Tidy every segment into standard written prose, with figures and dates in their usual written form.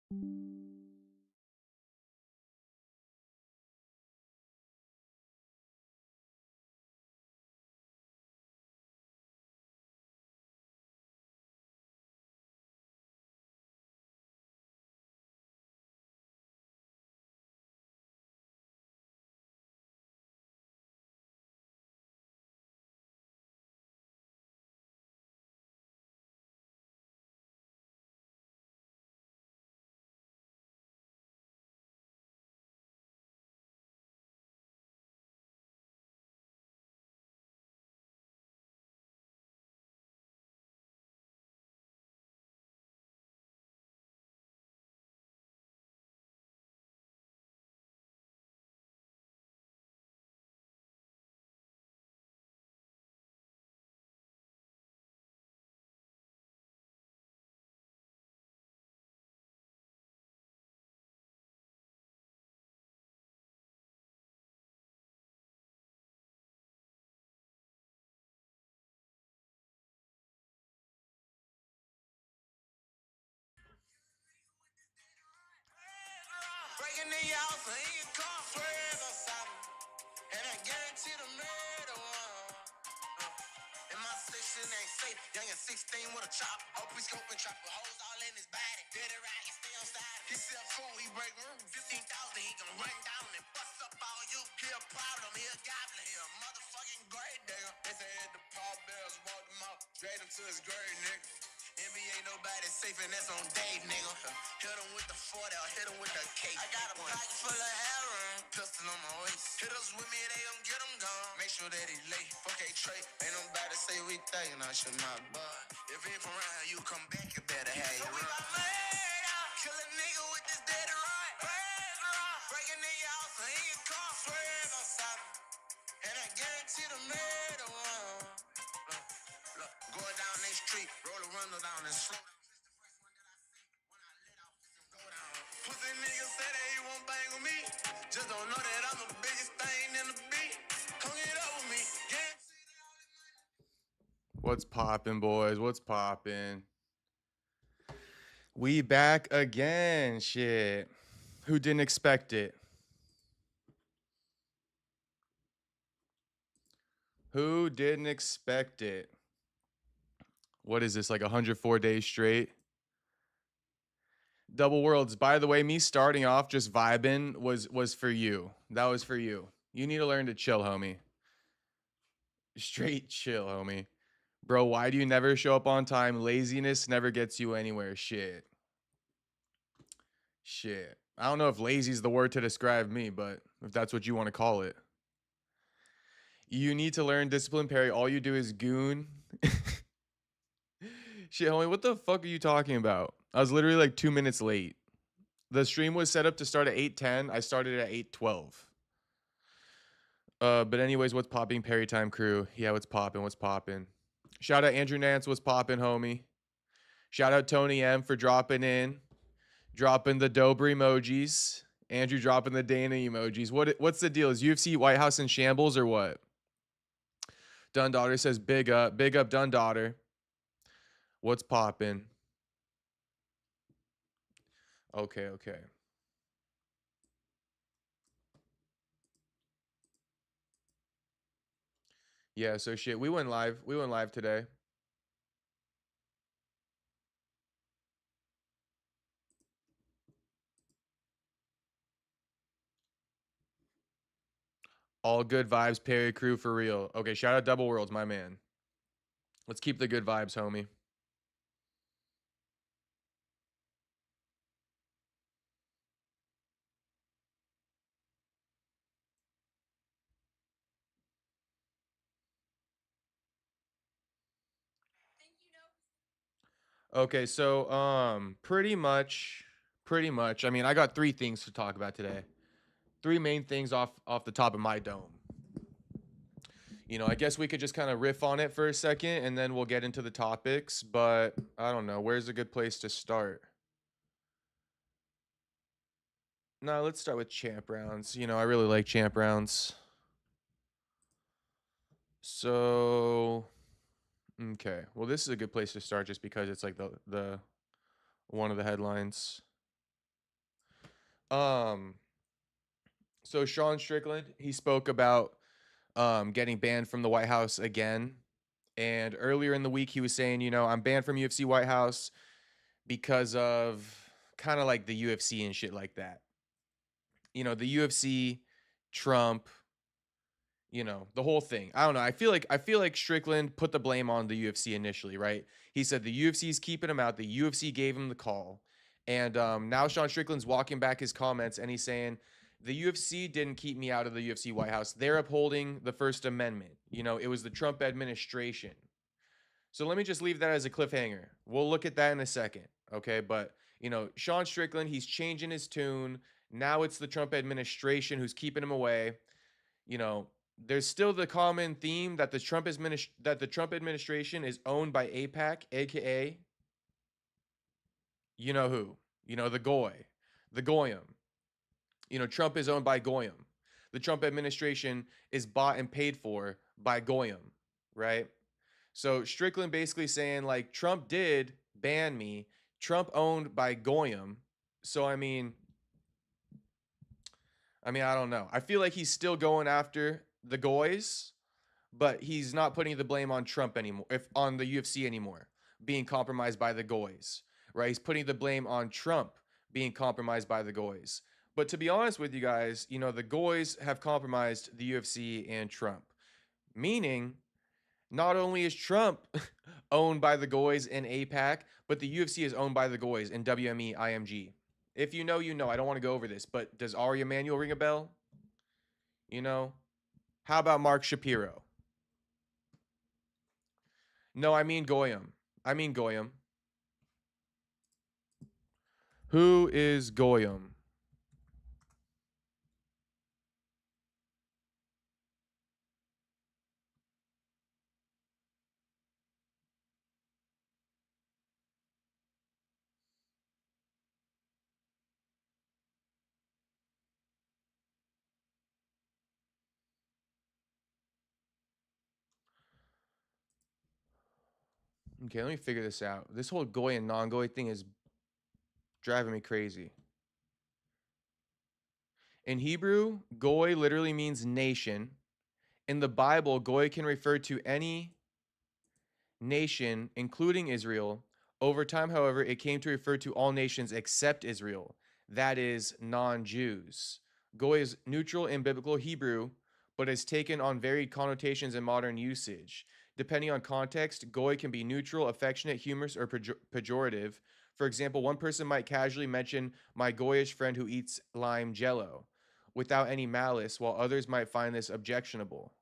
Breaking the house, I ain't come swerve or something. And I guarantee the murder one. In my section ain't safe. Young and 16 with a chop. Hope we scoping, chopping holes all in his body. Did it right, he stay on side. He sell food, he break room. 15,000, he gon' run down and bust up all you. He a problem, he a goblin, he a motherfucking grave digger. They said the Paul Bears walked him out, dragged him to his grave, nigga. NBA nobody safe and that's on Dave, nigga. Hit him with the 40 or hit him with the cake. I got a pocket full of heroin, pistol on my waist. Hit us with me, they gon' get him gone. Make sure that he late. Fuck a trait. Ain't nobody say we thuggin', I should not bud. If he from around here, you come back, you better have your run. Kill a nigga with this dead right. Breaking the house, I ain't come swerve or something. And I guarantee the murder one. Look, going down that street, roll a window down and slow down. Pussy niggas say that he won't bang with me. Just don't know that I'm the biggest thing in the beat. Come get up with me. What's poppin', boys? What's poppin'? We back again. Shit. Who didn't expect it? Who didn't expect it? What is this, like 104 days straight? Double Worlds. By the way, me starting off just vibing was for you. That was for you. You need to learn to chill, homie. Straight chill, homie. Bro, why do you never show up on time? Laziness never gets you anywhere. Shit. Shit. I don't know if lazy is the word to describe me, but if that's what you want to call it. You need to learn discipline, Perry. All you do is goon. Shit, homie, what the fuck are you talking about? I was literally like 2 minutes late. The stream was set up to start at 8:10. I started at 8:12. But anyways, what's popping, Perry Time crew? Yeah, what's popping? What's popping? Shout out Andrew Nance, what's popping, homie? Shout out Tony M for dropping in, dropping the Dobry emojis. Andrew dropping the Dana emojis. What's the deal? Is UFC White House in shambles or what? Dun Daughter says big up Dun Daughter. What's popping? Okay. Yeah, so shit, we went live. We went live today. All good vibes, Perry crew for real. Okay, shout out Double Worlds, my man. Let's keep the good vibes, homie. Okay, so pretty much. I mean, I got 3 things to talk about today. 3 main things off the top of my dome. You know, I guess we could just kind of riff on it for a second and then we'll get into the topics, but I don't know, where's a good place to start? No, let's start with champ rounds. You know, I really like champ rounds. So, okay. Well, this is a good place to start just because it's like the one of the headlines. Um, so Sean Strickland, he spoke about getting banned from the White House again. And earlier in the week, he was saying, I'm banned from UFC White House because of kind of like the UFC and shit like that. The UFC, Trump, the whole thing. I don't know. I feel like Strickland put the blame on the UFC initially, right? He said the UFC's keeping him out. The UFC gave him the call. And now Sean Strickland's walking back his comments and he's saying the UFC didn't keep me out of the UFC White House. They're upholding the First Amendment. It was the Trump administration. So let me just leave that as a cliffhanger. We'll look at that in a second, okay? But, Sean Strickland, he's changing his tune. Now it's the Trump administration who's keeping him away. You know, there's still the common theme that the Trump administration is owned by AIPAC, aka you know who, the the Goyim. Trump is owned by Goyim. The Trump administration is bought and paid for by Goyim, right? So Strickland basically saying like Trump did ban me, Trump owned by Goyim. So I mean, I don't know. I feel like he's still going after the Goys, but he's not putting the blame on Trump anymore, if on the UFC anymore, being compromised by the Goys, right? He's putting the blame on Trump being compromised by the Goys. But to be honest with you guys, the Goys have compromised the UFC and Trump, meaning not only is Trump owned by the Goys and APAC, but the UFC is owned by the Goys and WME IMG. If you know, you know. I don't want to go over this, but does Ari Emanuel ring a bell? You know? How about Mark Shapiro? No, I mean Goyam. I mean Goyam. Who is Goyam? Okay, let me figure this out. This whole Goy and non-Goy thing is driving me crazy. In Hebrew, Goy literally means nation. In the Bible, Goy can refer to any nation, including Israel. Over time, however, it came to refer to all nations except Israel, that is, non Jews. Goy is neutral in biblical Hebrew, but is taken on varied connotations in modern usage. Depending on context, Goy can be neutral, affectionate, humorous, or pejorative. For example, one person might casually mention my Goyish friend who eats lime jello without any malice, while others might find this objectionable.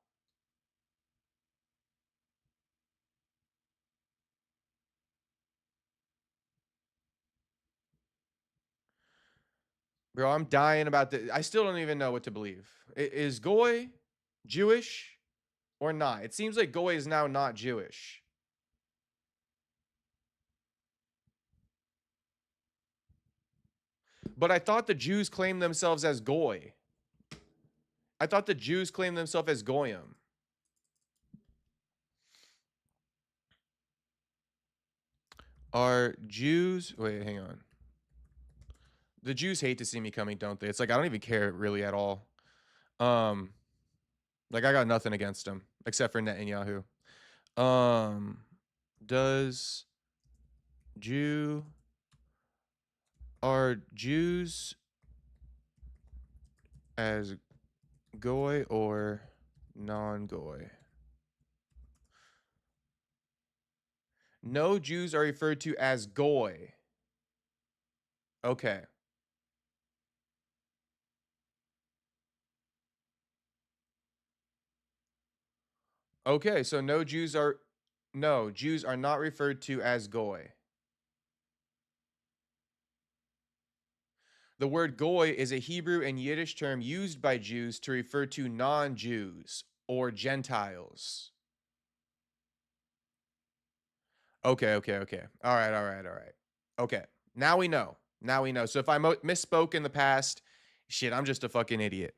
Bro, I'm dying about this. I still don't even know what to believe. Is Goy Jewish or not? It seems like Goy is now not Jewish. But I thought the Jews claimed themselves as Goy. I thought the Jews claimed themselves as Goyim. Are Jews. Wait, hang on. The Jews hate to see me coming, don't they? It's like I don't even care really at all. Um, like I got nothing against them except for Netanyahu. Um, does Jew are Jews as Goy or non-Goy? No Jews are referred to as Goy. Okay. Okay, so no, Jews are not referred to as Goy. The word Goy is a Hebrew and Yiddish term used by Jews to refer to non-Jews or Gentiles. Okay, okay, okay. All right, all right, all right. Okay. Now we know. Now we know. So if I misspoke in the past, shit, I'm just a fucking idiot.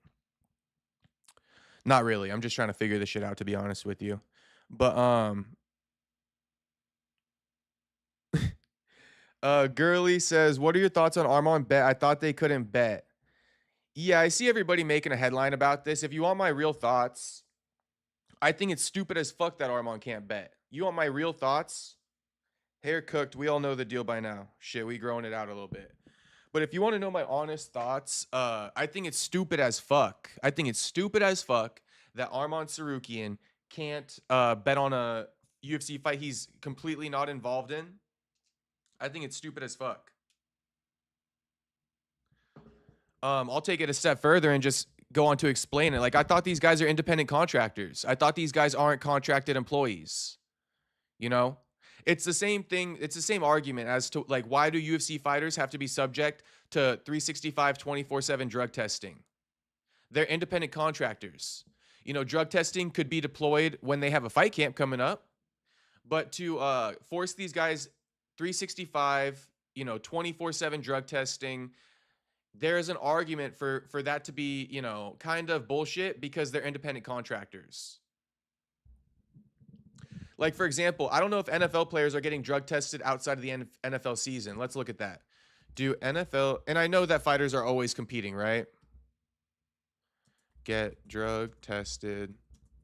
Not really. I'm just trying to figure this shit out, to be honest with you. But Gurley says, "What are your thoughts on Armand bet? I thought they couldn't bet. Yeah, I see everybody making a headline about this. If you want my real thoughts, I think it's stupid as fuck that Arman can't bet. You want my real thoughts? Hair cooked. We all know the deal by now. Shit, we growing it out a little bit. But if you want to know my honest thoughts, I think it's stupid as fuck. I think it's stupid as fuck that Arman Tsarukyan can't bet on a UFC fight he's completely not involved in. I think it's stupid as fuck. I'll take it a step further and just go on to explain it. Like, I thought these guys are independent contractors. I thought these guys aren't contracted employees. You know, it's the same thing. It's the same argument as to, like, why do UFC fighters have to be subject to 365 24/7 drug testing? They're independent contractors. You know, drug testing could be deployed when they have a fight camp coming up, but to force these guys 365, 24/7 drug testing, there is an argument for that to be, kind of bullshit because they're independent contractors. Like, for example, I don't know if NFL players are getting drug tested outside of the NFL season. Let's look at that. Do NFL, and I know that fighters are always competing, right? Get drug tested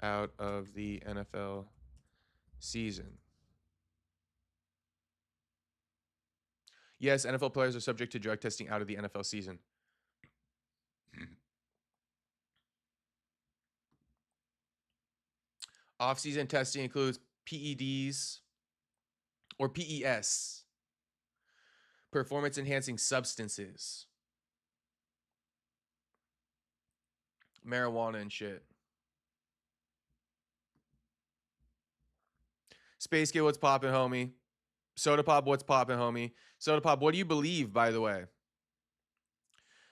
out of the NFL season. Yes, NFL players are subject to drug testing out of the NFL season. Off-season testing includes PEDs or PES, performance-enhancing substances, marijuana and shit. Space Kid, what's poppin', homie? Soda Pop, what's poppin', homie? Soda Pop, what do you believe, by the way?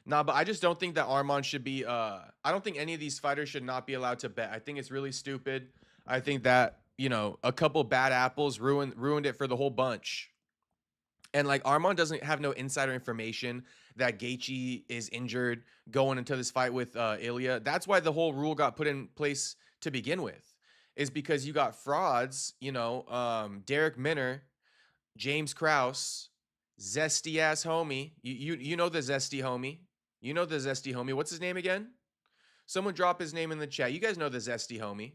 Nah, but I just don't think that Arman should be, I don't think any of these fighters should not be allowed to bet. I think it's really stupid. I think that, a couple bad apples ruined it for the whole bunch. And, like, Arman doesn't have no insider information that Gaethje is injured going into this fight with Ilia. That's why the whole rule got put in place to begin with, is because you got frauds, Derek Minner, James Krause, zesty ass homie. You know the zesty homie. You know the zesty homie. What's his name again? Someone drop his name in the chat. You guys know the zesty homie.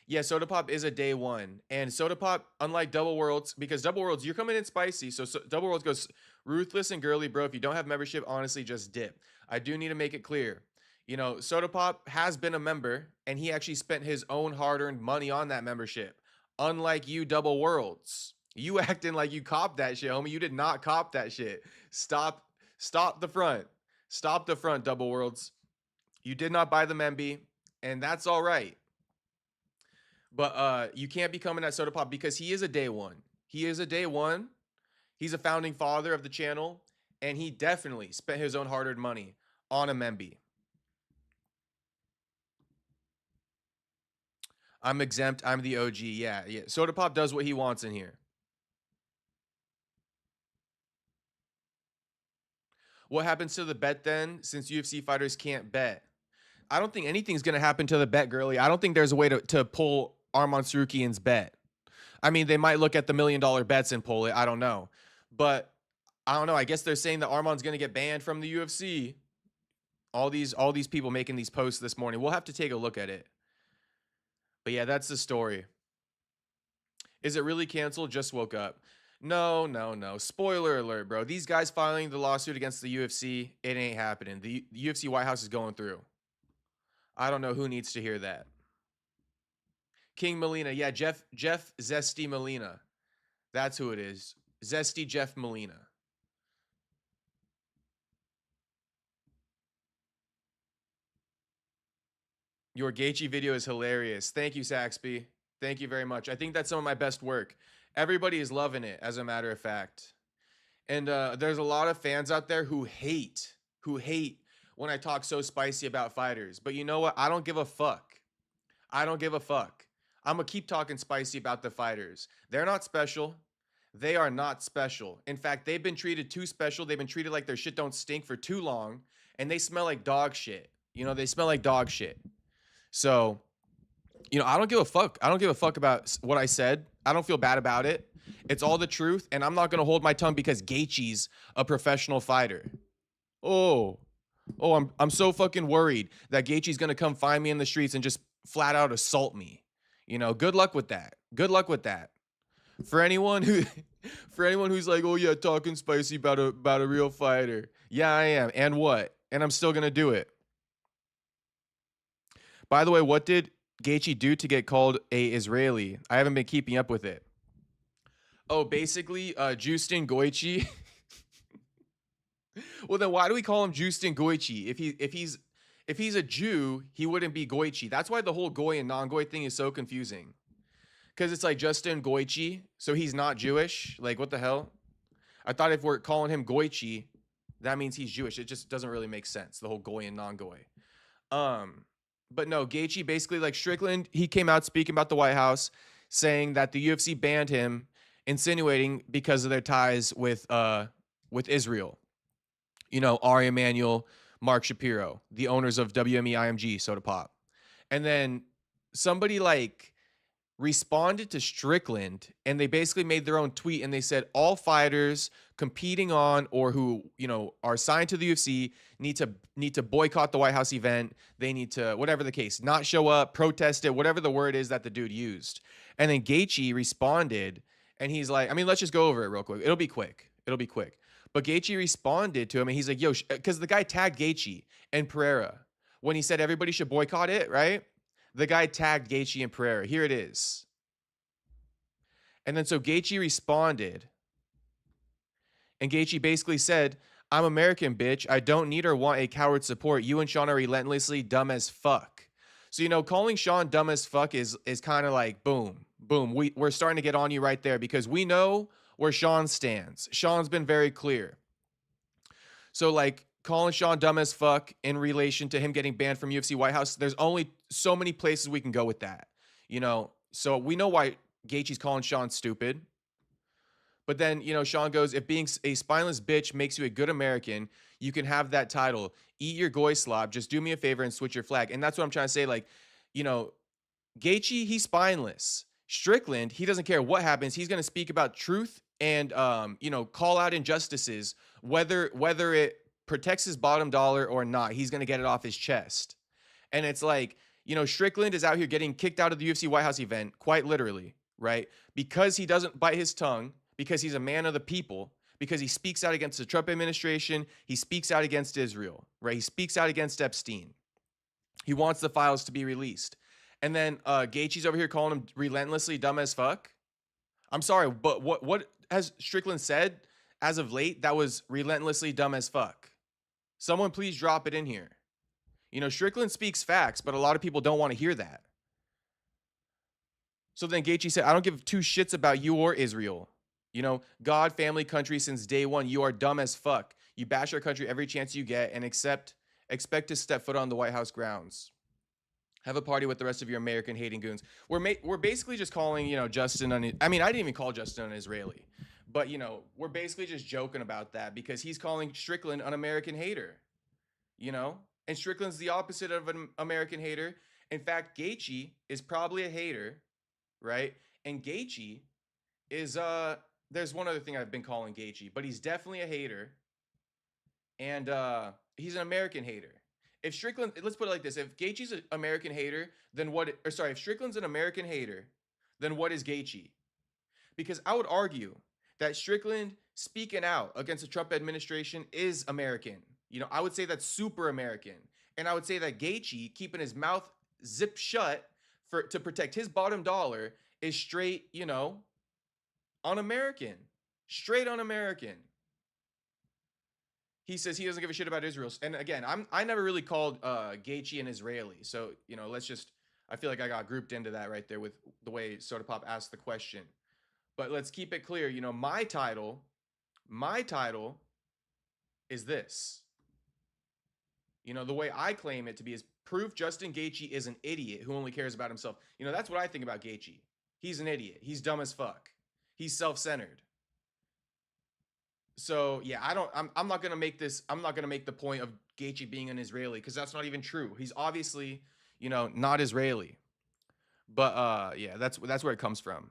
Yeah, Soda Pop is a day one. And Soda Pop, unlike Double Worlds, because Double Worlds, you're coming in spicy. So Double Worlds goes ruthless and girly, bro. If you don't have membership, honestly, just dip. I do need to make it clear. Soda Pop has been a member, and he actually spent his own hard-earned money on that membership. Unlike you, Double Worlds. You acting like you copped that shit, homie. You did not cop that shit. Stop the front. Stop the front, Double Worlds. You did not buy the Memby, and that's all right. But you can't be coming at Soda Pop because he is a day one. He is a day one. He's a founding father of the channel, and he definitely spent his own hard-earned money on a Memby. I'm exempt. I'm the OG. Yeah. Soda Pop does what he wants in here. What happens to the bet then, since UFC fighters can't bet? I don't think anything's going to happen to the bet, girly. I don't think there's a way to pull Arman Tsarukyan's bet. I mean, they might look at the $1 million bets and pull it. I don't know. But I don't know. I guess they're saying that Arman's going to get banned from the UFC. All these people making these posts this morning. We'll have to take a look at it. But yeah, that's the story. Is it really canceled? Just woke up. No. Spoiler alert, bro. These guys filing the lawsuit against the UFC, it ain't happening. The UFC White House is going through. I don't know who needs to hear that. King Molina. Yeah, Jeff Zesty Molina. That's who it is. Zesty Jeff Molina. Your Gaethje video is hilarious. Thank you, Saxby. Thank you very much. I think that's some of my best work. Everybody is loving it, as a matter of fact. And there's a lot of fans out there who hate when I talk so spicy about fighters. But you know what? I don't give a fuck. I don't give a fuck. I'm going to keep talking spicy about the fighters. They're not special. They are not special. In fact, they've been treated too special. They've been treated like their shit don't stink for too long. And they smell like dog shit. They smell like dog shit. So, I don't give a fuck. I don't give a fuck about what I said. I don't feel bad about it. It's all the truth. And I'm not going to hold my tongue because Gaethje's a professional fighter. Oh, Oh, I'm so fucking worried that Gaethje's gonna come find me in the streets and just flat out assault me. You know, good luck with that. Good luck with that. For anyone who for anyone who's like, oh yeah, talking spicy about a real fighter. Yeah, I am. And what? And I'm still gonna do it. By the way, what did Gaethje do to get called a Israeli? I haven't been keeping up with it. Oh, basically, Justin Gaethje. Well, then why do we call him Justin Gaethje? If he's a Jew, he wouldn't be Gaethje. That's why the whole goy and non-goy thing is so confusing. Because it's like Justin Gaethje, so he's not Jewish. Like, what the hell? I thought if we're calling him Gaethje, that means he's Jewish. It just doesn't really make sense, the whole goy and non-goy. But no, Gaethje basically, like Strickland, he came out speaking about the White House, saying that the UFC banned him, insinuating because of their ties with Israel. You know, Ari Emanuel, Mark Shapiro, the owners of WME IMG, Soda Pop. And then somebody like responded to Strickland and they basically made their own tweet and they said all fighters competing on or who, you know, are signed to the UFC need to boycott the White House event. They need to, whatever the case, not show up, protest it, whatever the word is that the dude used. And then Gaethje responded and he's like, I mean, let's just go over it real quick. It'll be quick. But Gaethje responded to him and he's like, yo, because the guy tagged Gaethje and Pereira when he said everybody should boycott it, right? The guy tagged Gaethje and Pereira. Here it is. And then so Gaethje responded. And Gaethje basically said, I'm American, bitch. I don't need or want a coward support. You and Sean are relentlessly dumb as fuck. So, you know, calling Sean dumb as fuck is kind of like, boom, boom. We're starting to get on you right there because we know where Sean stands. Sean's been very clear. So, like, calling Sean dumb as fuck in relation to him getting banned from UFC White House, there's only so many places we can go with that, you know? So we know why Gaethje's calling Sean stupid. But then, you know, Sean goes, if being a spineless bitch makes you a good American, you can have that title. Eat your goy slob. Just do me a favor and switch your flag. And that's what I'm trying to say. Like, you know, Gaethje, he's spineless. Strickland, he doesn't care what happens. He's going to speak about truth and, you know, call out injustices, whether it protects his bottom dollar or not. He's going to get it off his chest. And it's like, you know, Strickland is out here getting kicked out of the UFC White House event, quite literally, right? Because he doesn't bite his tongue, because he's a man of the people, because he speaks out against the Trump administration. He speaks out against Israel, right? He speaks out against Epstein. He wants the files to be released. And then Gaethje's over here calling him relentlessly dumb as fuck. I'm sorry, but what has Strickland said as of late that was relentlessly dumb as fuck? Someone please drop it in here. You know, Strickland speaks facts, but a lot of people don't want to hear that. So then Gaethje said, I don't give two shits about you or Israel. You know, God, family, country since day one. You are dumb as fuck. You bash our country every chance you get and expect to step foot on the White House grounds. Have a party with the rest of your American hating goons. We're basically just calling, you know, Justin. I mean, I didn't even call Justin an Israeli, but you know, we're basically just joking about that because he's calling Strickland an American hater. You know, and Strickland's the opposite of an American hater. In fact, Gaethje is probably a hater, right? And Gaethje is there's one other thing I've been calling Gaethje, but he's definitely a hater, and he's an American hater. If Strickland, let's put it like this: if Gaethje's an American hater, then what? Or sorry, if Strickland's an American hater, then what is Gaethje? Because I would argue that Strickland speaking out against the Trump administration is American. You know, I would say that's super American, and I would say that Gaethje keeping his mouth zipped shut to protect his bottom dollar is straight, you know, un-American, straight un-American. He says he doesn't give a shit about Israel. And again, I never really called Gaethje an Israeli. So, you know, I feel like I got grouped into that right there with the way Soda Pop asked the question. But let's keep it clear. You know, my title is this. You know, the way I claim it to be is proof Justin Gaethje is an idiot who only cares about himself. You know, that's what I think about Gaethje. He's an idiot. He's dumb as fuck. He's self-centered. So yeah, I'm not gonna make the point of Gaethje being an Israeli because that's not even true. He's obviously, you know, not Israeli. But yeah, that's where it comes from.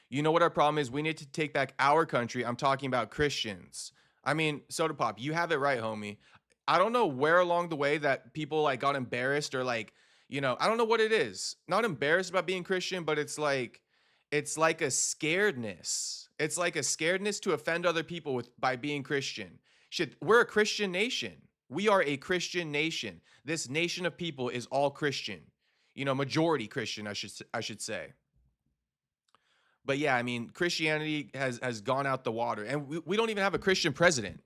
You know what our problem is? We need to take back our country. I'm talking about Christians. I mean, Soda Pop, you have it right, homie. I don't know where along the way that people like got embarrassed or like, I don't know what it is. Not embarrassed about being Christian, but it's like a scaredness. It's like a scaredness to offend other people with by being Christian. Shit, we're a Christian nation. We are a Christian nation. This nation of people is all Christian. Majority Christian, I should say. But yeah, I mean, Christianity has gone out the water, and we don't even have a Christian president.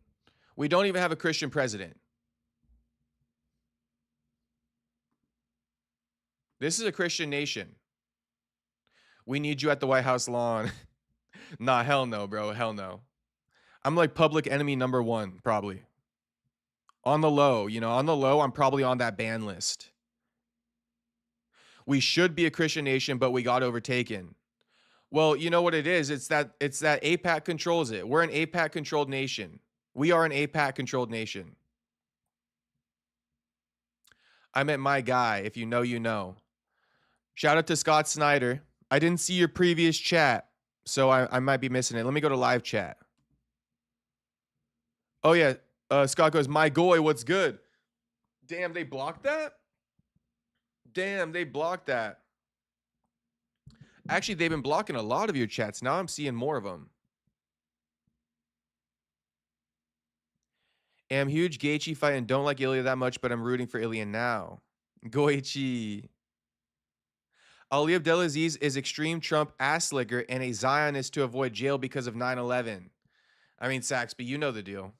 We don't even have a Christian president. This is a Christian nation. We need you at the White House lawn. Nah, hell no, bro. Hell no. I'm like public enemy number one, probably. On the low, on the low, I'm probably on that ban list. We should be a Christian nation, but we got overtaken. Well, you know what it is? It's that APAC controls it. We're an APAC controlled nation. We are an APAC controlled nation. I meant my guy. If you know, you know. Shout out to Scott Snyder. I didn't see your previous chat, so I might be missing it. Let me go to live chat. Oh yeah, Scott goes, my goy, what's good? Damn, they blocked that? Damn, they blocked that. Actually, they've been blocking a lot of your chats. Now I'm seeing more of them. Am huge Gaethje fight and don't like Ilia that much, but I'm rooting for Ilia now. Goichi. Ali Abdelaziz is extreme Trump ass licker and a Zionist to avoid jail because of 9/11. I mean, Saxby, you know the deal.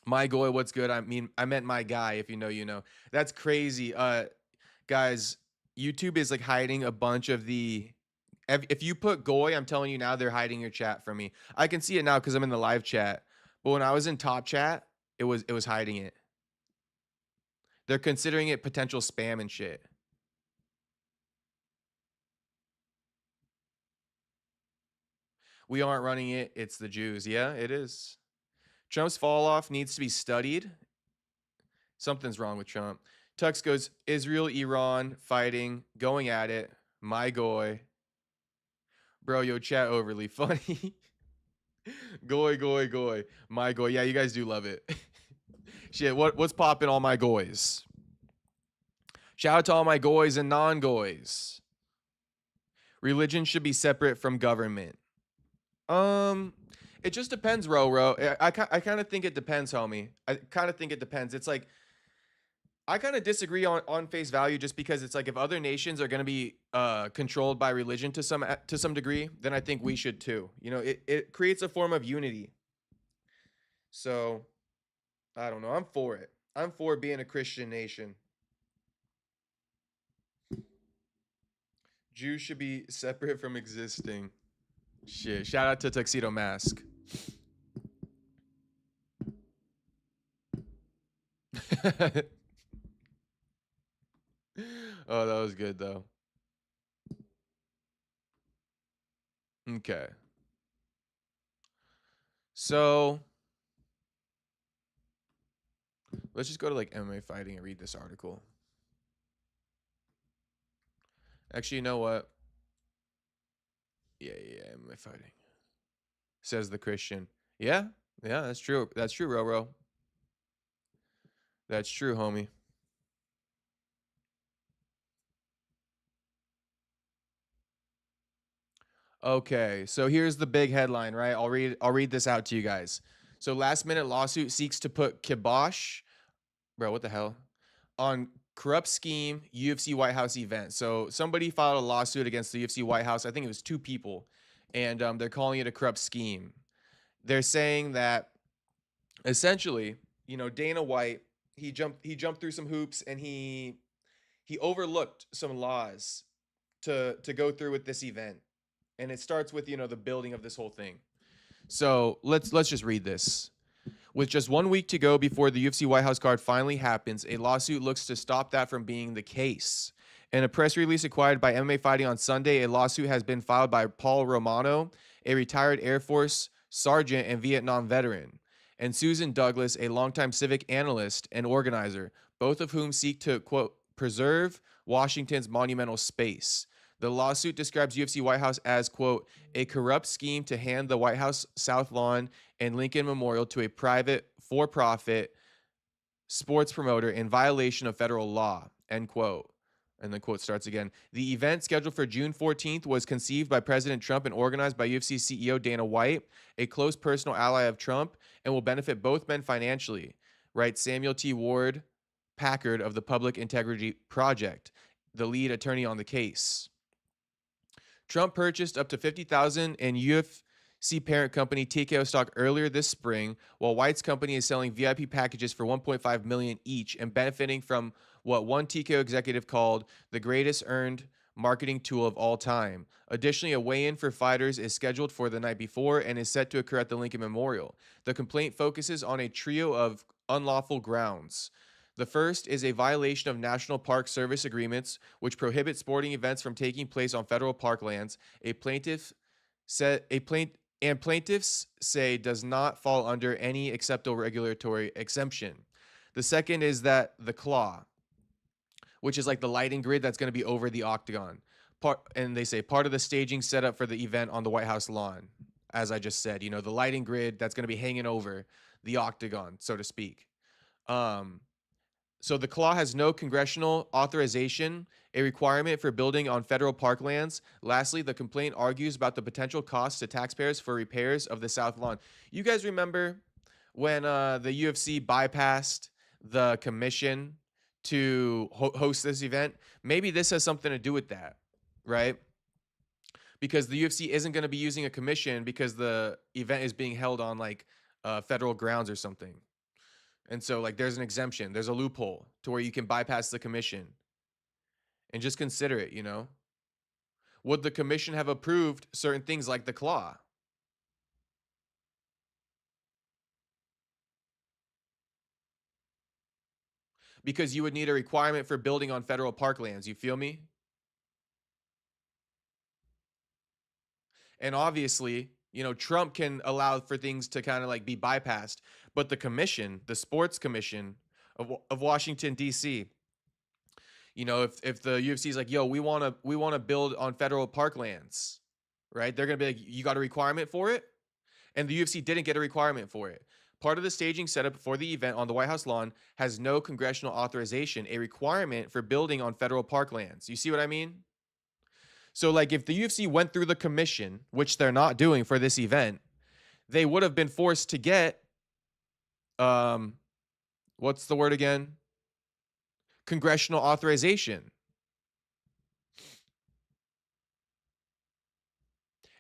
My goy, what's good? I meant my guy. If you know, you know. That's crazy. Guys, YouTube is like hiding a bunch of the. If you put goy, I'm telling you now, they're hiding your chat from me. I can see it now because I'm in the live chat. But when I was in top chat, it was hiding it. They're considering it potential spam and shit. We aren't running it. It's the Jews. Yeah, it is. Trump's fall off needs to be studied. Something's wrong with Trump. Tux goes, Israel, Iran, fighting, going at it. My goy. Bro, yo, chat overly funny. Goy, goy, goy. My goy. Yeah, you guys do love it. Shit, what's popping all my goys? Shout out to all my goys and non-goys. Religion should be separate from government. It just depends, Ro. I kind of think it depends, homie. I kind of think it depends. It's like I kind of disagree on face value just because it's like if other nations are going to be controlled by religion to some degree, then I think we should too. It creates a form of unity. So, I don't know. I'm for it. I'm for being a Christian nation. Jews should be separate from existing. Shit. Shout out to Tuxedo Mask. Oh, that was good though. Okay. So let's just go to like MMA fighting and read this article. Actually, you know what? Yeah, MMA fighting. Says the Christian. Yeah, that's true. That's true, Roro. That's true, homie. Okay, so here's the big headline, right? I'll read this out to you guys. So last minute lawsuit seeks to put kibosh, bro, what the hell? On corrupt scheme UFC White House event. So somebody filed a lawsuit against the UFC White House. I think it was 2 people, and they're calling it a corrupt scheme. They're saying that essentially, Dana White, he jumped through some hoops and he overlooked some laws to go through with this event. And it starts with, the building of this whole thing. So let's just read this. With just 1 week to go before the UFC White House card finally happens, a lawsuit looks to stop that from being the case. In a press release acquired by MMA Fighting on Sunday, a lawsuit has been filed by Paul Romano, a retired Air Force sergeant and Vietnam veteran, and Susan Douglas, a longtime civic analyst and organizer, both of whom seek to, quote, preserve Washington's monumental space. The lawsuit describes UFC White House as, quote, a corrupt scheme to hand the White House South Lawn and Lincoln Memorial to a private, for-profit sports promoter in violation of federal law, end quote. And the quote starts again. The event, scheduled for June 14th, was conceived by President Trump and organized by UFC CEO Dana White, a close personal ally of Trump, and will benefit both men financially, writes Samuel T. Ward Packard of the Public Integrity Project, the lead attorney on the case. Trump purchased up to $50,000 in UFC parent company TKO stock earlier this spring, while White's company is selling VIP packages for $1.5 million each and benefiting from what one TKO executive called the greatest earned marketing tool of all time. Additionally, a weigh-in for fighters is scheduled for the night before and is set to occur at the Lincoln Memorial. The complaint focuses on a trio of unlawful grounds. The first is a violation of National Park Service agreements, which prohibit sporting events from taking place on federal parklands. Plaintiffs say does not fall under any acceptable regulatory exemption. The second is that the claw, which is like the lighting grid that's going to be over the octagon. And they say part of the staging setup for the event on the White House lawn. As I just said, the lighting grid that's going to be hanging over the octagon, so to speak. So the claw has no congressional authorization, a requirement for building on federal parklands. Lastly, the complaint argues about the potential costs to taxpayers for repairs of the South Lawn. You guys remember when the UFC bypassed the commission to host this event? Maybe this has something to do with that, right? Because the UFC isn't going to be using a commission because the event is being held on like federal grounds or something. And so like there's an exemption, there's a loophole to where you can bypass the commission. And just consider it, Would the commission have approved certain things like the claw? Because you would need a requirement for building on federal parklands, you feel me? And obviously, Trump can allow for things to kind of like be bypassed, but the commission, the sports commission of Washington D.C., if the UFC is like, yo, we want to build on federal parklands, right? They're going to be like, you got a requirement for it? And the UFC didn't get a requirement for it. Part of the staging setup for the event on the White House lawn has no congressional authorization, a requirement for building on federal parklands. You see what I mean? So like if the UFC went through the commission, which they're not doing for this event, they would have been forced to get, what's the word again? Congressional authorization.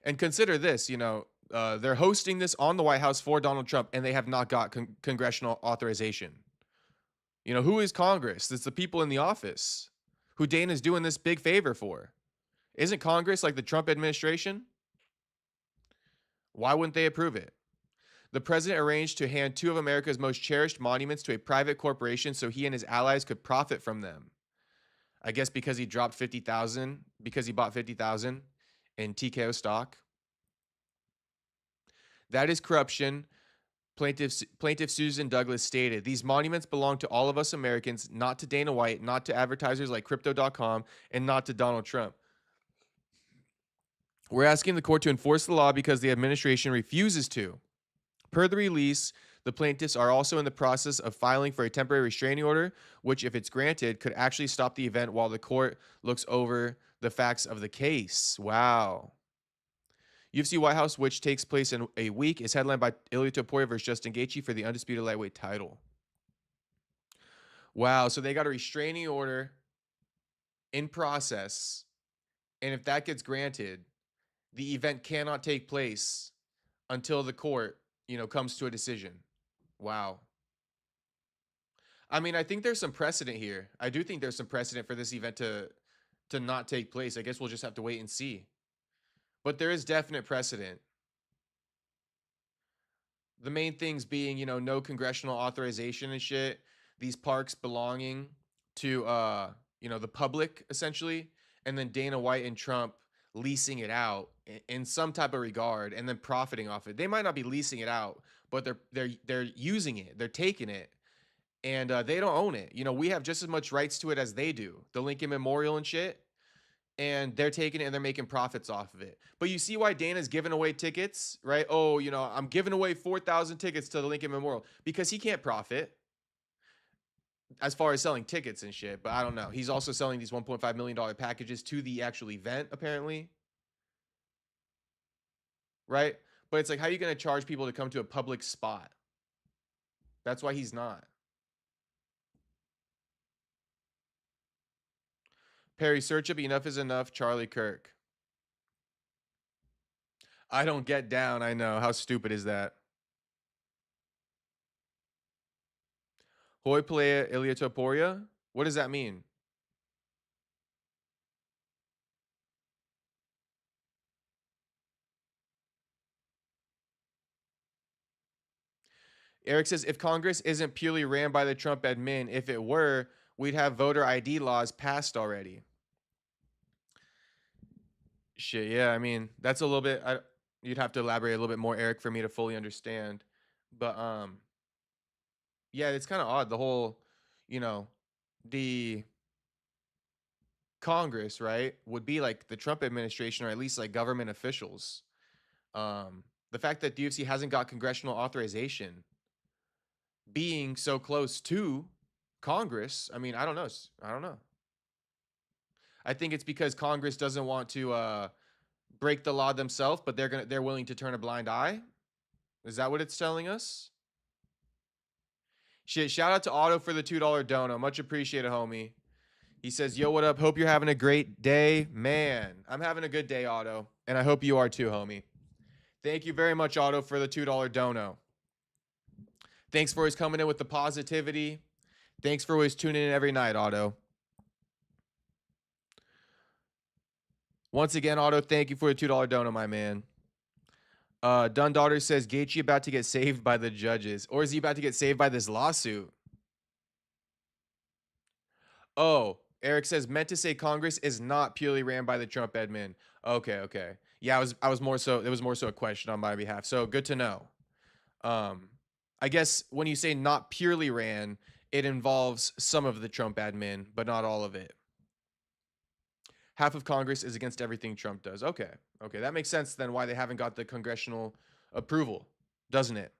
And consider this, they're hosting this on the White House for Donald Trump, and they have not got congressional authorization. Who is Congress? It's the people in the office who Dana's doing this big favor for. Isn't Congress like the Trump administration? Why wouldn't they approve it? The president arranged to hand two of America's most cherished monuments to a private corporation so he and his allies could profit from them. I guess because he dropped $50,000, because he bought $50,000 in TKO stock. That is corruption. Plaintiff Susan Douglas stated, these monuments belong to all of us Americans, not to Dana White, not to advertisers like Crypto.com, and not to Donald Trump. We're asking the court to enforce the law because the administration refuses to. Per the release, the plaintiffs are also in the process of filing for a temporary restraining order, which, if it's granted, could actually stop the event while the court looks over the facts of the case. Wow. UFC White House, which takes place in a week, is headlined by Ilia Topuria versus Justin Gaethje for the undisputed lightweight title. Wow, so they got a restraining order in process, and if that gets granted, the event cannot take place until the court, comes to a decision. Wow. I mean, I think there's some precedent here. I do think there's some precedent for this event to not take place. I guess we'll just have to wait and see. But there is definite precedent. The main things being, no congressional authorization and shit. These parks belonging to, the public, essentially. And then Dana White and Trump leasing it out in some type of regard and then profiting off it. They might not be leasing it out, but they're using it. They're taking it. And they don't own it. We have just as much rights to it as they do. The Lincoln Memorial and shit. and they're taking it and they're making profits off of it. But you see why Dana's giving away tickets, right? Oh, you know, I'm giving away 4,000 tickets to the Lincoln Memorial because he can't profit as far as selling tickets and shit. But I don't know. He's also selling these $1.5 million packages to the actual event, apparently, right? But it's like, how are you going to charge people to come to a public spot? That's why he's not. Perry, search up Enough is Enough, Charlie Kirk. I don't get down. I know. How stupid is that? Hoi Playa Ilia Topuria? What does that mean? Eric says, if Congress isn't purely ran by the Trump admin, if it were, we'd have voter ID laws passed already. Shit, yeah. I mean, that's a little bit. You'd have to elaborate a little bit more, Eric, for me to fully understand. But yeah, it's kind of odd. The whole, you know, the Congress, right, would be like the Trump administration or at least like government officials. The fact that the UFC hasn't got congressional authorization, being so close to Congress, I mean, I don't know. I don't know. I think it's because Congress doesn't want to break the law themselves, but they're willing to turn a blind eye. Is that what it's telling us? Shit, shout out to Otto for the $2 dono. Much appreciated, homie. He says, yo, what up? Hope you're having a great day. Man, I'm having a good day, Otto. And I hope you are too, homie. Thank you very much, Otto, for the $2 dono. Thanks for always coming in with the positivity. Thanks for always tuning in every night, Otto. Once again, Otto, thank you for the $2 dono, my man. Dunn Daughter says, Gaethje about to get saved by the judges. Or is he about to get saved by this lawsuit? Oh, Eric says, meant to say Congress is not purely ran by the Trump admin. Okay. Yeah, I was more so, it was more so a question on my behalf. So good to know. I guess when you say not purely ran, it involves some of the Trump admin, but not all of it. Half of Congress is against everything Trump does. Okay. That makes sense then why they haven't got the congressional approval, doesn't it?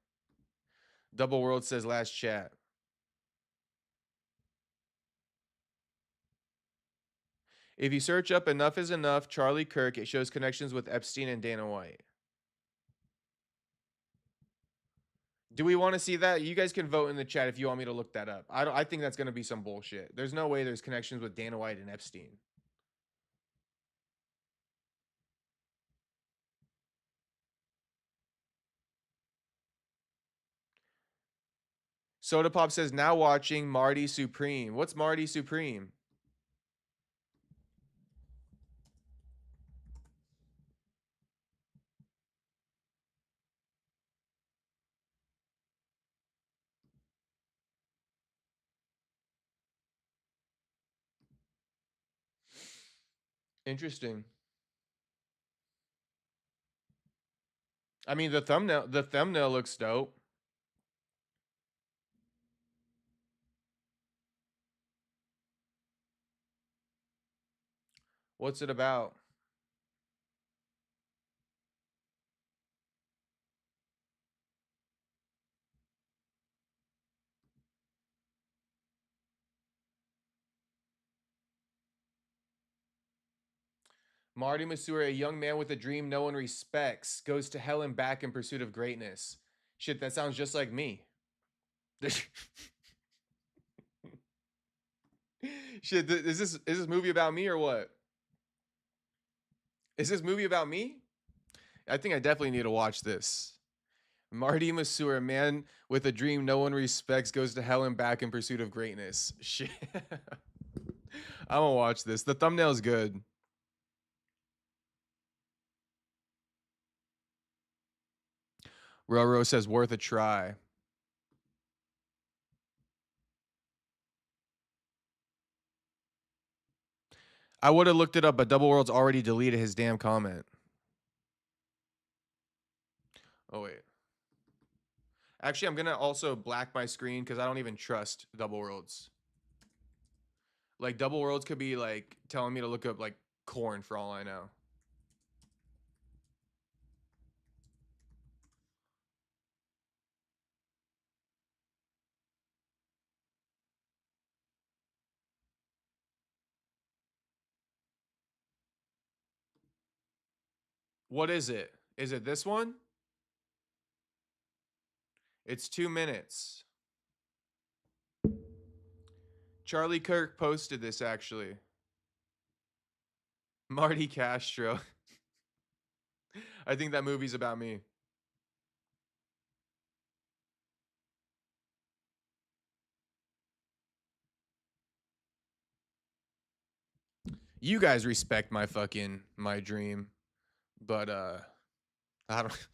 Double World says last chat. If you search up Enough is Enough, Charlie Kirk, it shows connections with Epstein and Dana White. Do we want to see that? You guys can vote in the chat if you want me to look that up. I think that's going to be some bullshit. There's no way there's connections with Dana White and Epstein. Soda Pop says, now watching Marty Supreme. What's Marty Supreme? Interesting. I mean, the thumbnail looks dope. What's it about? Marty Masur, a young man with a dream no one respects, goes to hell and back in pursuit of greatness. Shit, that sounds just like me. Shit, is this movie about me or what? Is this movie about me? I think I definitely need to watch this. Marty Masur, a man with a dream no one respects, goes to hell and back in pursuit of greatness. Shit. I'm gonna watch this. The thumbnail's good. Roro says worth a try. I would have looked it up, but Double World's already deleted his damn comment. Oh wait. Actually, I'm gonna also black my screen because I don't even trust Double Worlds. Like Double Worlds could be like telling me to look up like corn for all I know. What is it? Is it this one? It's 2 minutes. Charlie Kirk posted this actually. Marty Castro. I think that movie's about me. You guys respect my dream, but I don't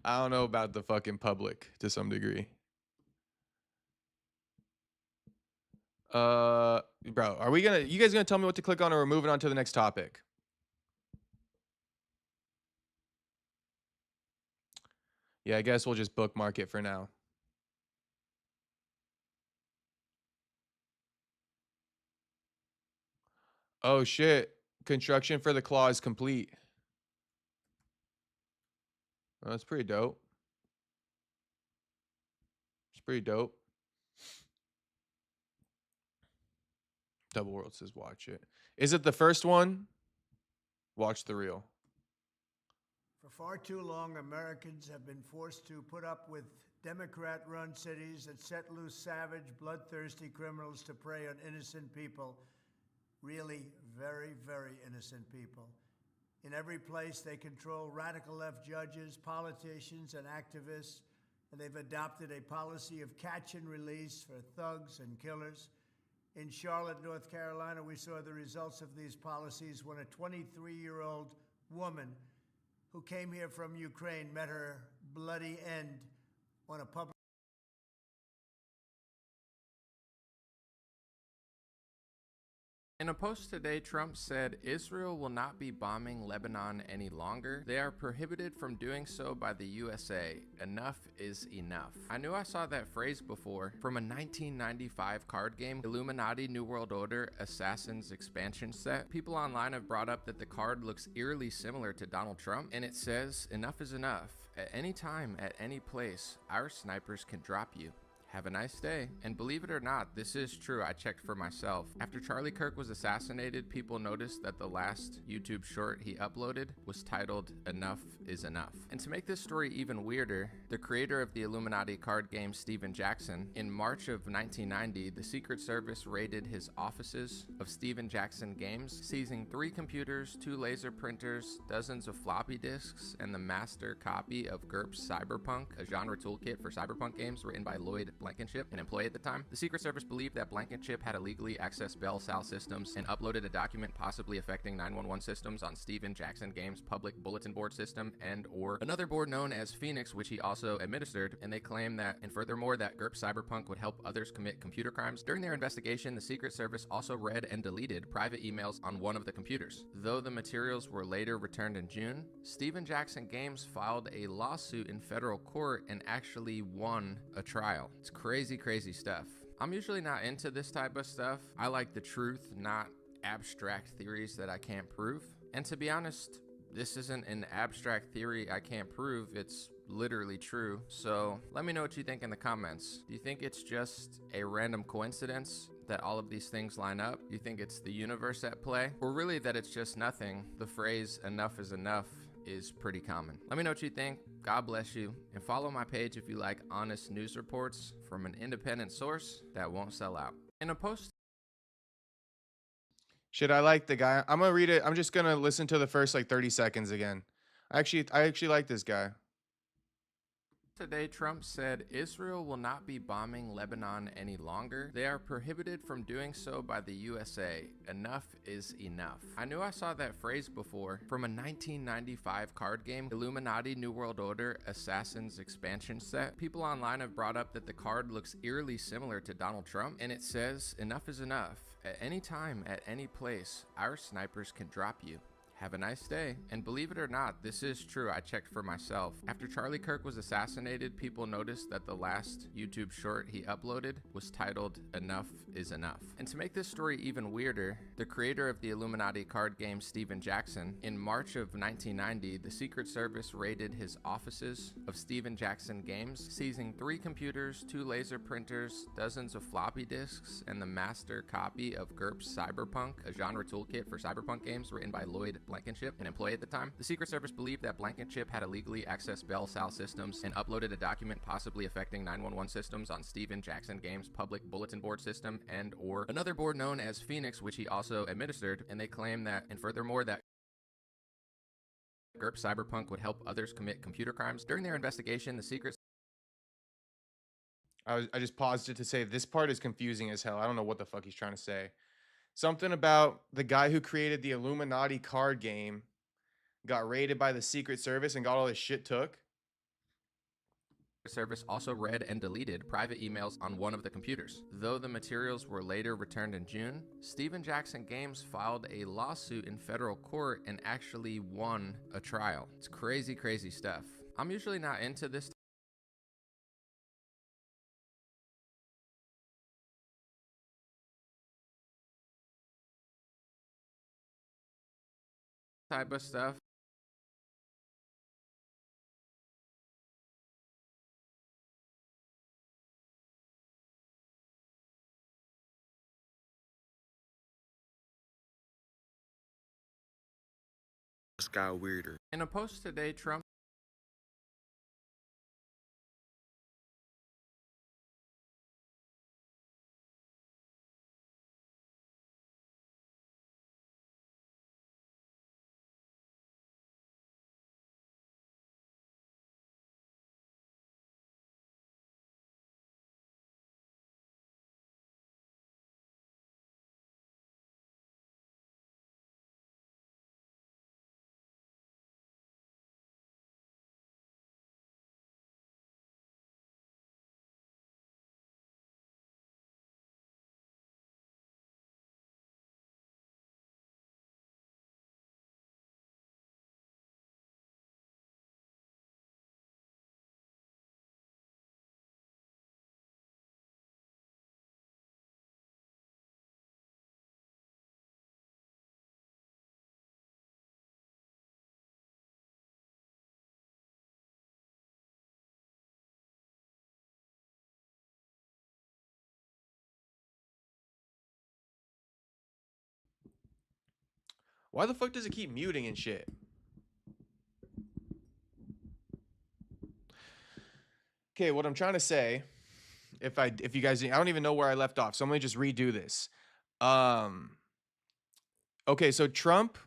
I don't know about the fucking public to some degree. Bro, are we you guys gonna tell me what to click on, or we're moving on to the next topic? Yeah, I guess we'll just bookmark it for now. Oh shit. Construction for the claw is complete. Oh, that's pretty dope. It's pretty dope. Double World says watch it. Is it the first one? Watch the reel. For far too long, Americans have been forced to put up with Democrat-run cities that set loose savage, bloodthirsty criminals to prey on innocent people. Really very, very innocent people. In every place, they control radical left judges, politicians, and activists, and they've adopted a policy of catch and release for thugs and killers. In Charlotte, North Carolina, we saw the results of these policies when a 23-year-old woman who came here from Ukraine met her bloody end on a public. In a post today, Trump said Israel will not be bombing Lebanon any longer. They are prohibited from doing so by the USA. Enough is enough. I knew I saw that phrase before from a 1995 card game, Illuminati New World Order Assassins expansion set. People online have brought up that the card looks eerily similar to Donald Trump, and it says, "Enough is enough. At any time, at any place, our snipers can drop you. Have a nice day." And believe it or not, this is true. I checked for myself. After Charlie Kirk was assassinated, people noticed that the last YouTube short he uploaded was titled "Enough is Enough." And to make this story even weirder, the creator of the Illuminati card game, Steven Jackson, in March of 1990, the Secret Service raided his offices of Steven Jackson Games, seizing 3 computers, 2 laser printers, dozens of floppy disks, and the master copy of GURPS Cyberpunk, a genre toolkit for cyberpunk games written by Lloyd Blankenship, an employee at the time. The Secret Service believed that Blankenship had illegally accessed Bell Sal systems and uploaded a document possibly affecting 911 systems on Steven Jackson Games' public bulletin board system and or another board known as Phoenix, which he also administered, and they claim that, and furthermore, that GURPS Cyberpunk would help others commit computer crimes. During their investigation, the Secret Service also read and deleted private emails on one of the computers. Though the materials were later returned in June, Steven Jackson Games filed a lawsuit in federal court and actually won a trial. It's crazy stuff. I'm usually not into this type of stuff. I like the truth, not abstract theories that I can't prove. And to be honest, this isn't an abstract theory I can't prove. It's literally true. So let me know what you think in the comments. Do you think it's just a random coincidence that all of these things line up? Do you think it's the universe at play? Or really that it's just nothing? The phrase "enough is enough" is pretty common. Let me know what you think. God bless you, and follow my page if you like honest news reports from an independent source that won't sell out. In a post Shit, I like the guy. I'm gonna read it. I'm just gonna listen to the first like 30 seconds again. I actually like this guy. today, Trump said Israel will not be bombing Lebanon any longer. They are prohibited from doing so by the USA. Enough is enough. I knew I saw that phrase before from a 1995 card game, Illuminati New World Order Assassins expansion set. People online have brought up that the card looks eerily similar to Donald Trump, and it says, "Enough is enough. At any time, at any place, our snipers can drop you. Have a nice day. And believe it or not, this is true. I checked for myself. After Charlie Kirk was assassinated, people noticed that the last YouTube short he uploaded was titled Enough is Enough. And to make this story even weirder, the creator of the Illuminati card game, Steven Jackson, in March of 1990, the Secret Service raided his offices of Steven Jackson Games, seizing 3 computers, 2 laser printers, dozens of floppy disks, and the master copy of GURPS Cyberpunk, a genre toolkit for cyberpunk games written by Lloyd Blankenship, an employee at the time. The Secret Service believed that Blankenship had illegally accessed Bell South systems and uploaded a document possibly affecting 911 systems on Steven Jackson Games' public bulletin board system and or another board known as Phoenix, which he also administered, and they claim that, and furthermore, that GURPS Cyberpunk would help others commit computer crimes. During their investigation, the Secret I just paused it to say this part is confusing as hell. I don't know what the fuck he's trying to say. Something about the guy who created the Illuminati card game got raided by the Secret Service and got all his shit took. Service also read and deleted private emails on one of the computers. Though the materials were later returned in June, Steven Jackson Games filed a lawsuit in federal court and actually won a trial. It's crazy, crazy stuff. I'm usually not into this type of stuff. Just got weirder. In a post today, Trump Why the fuck does it keep muting and shit? Okay, what I'm trying to say, if you guys, I don't even know where I left off, so I'm gonna just redo this. Okay, so Trump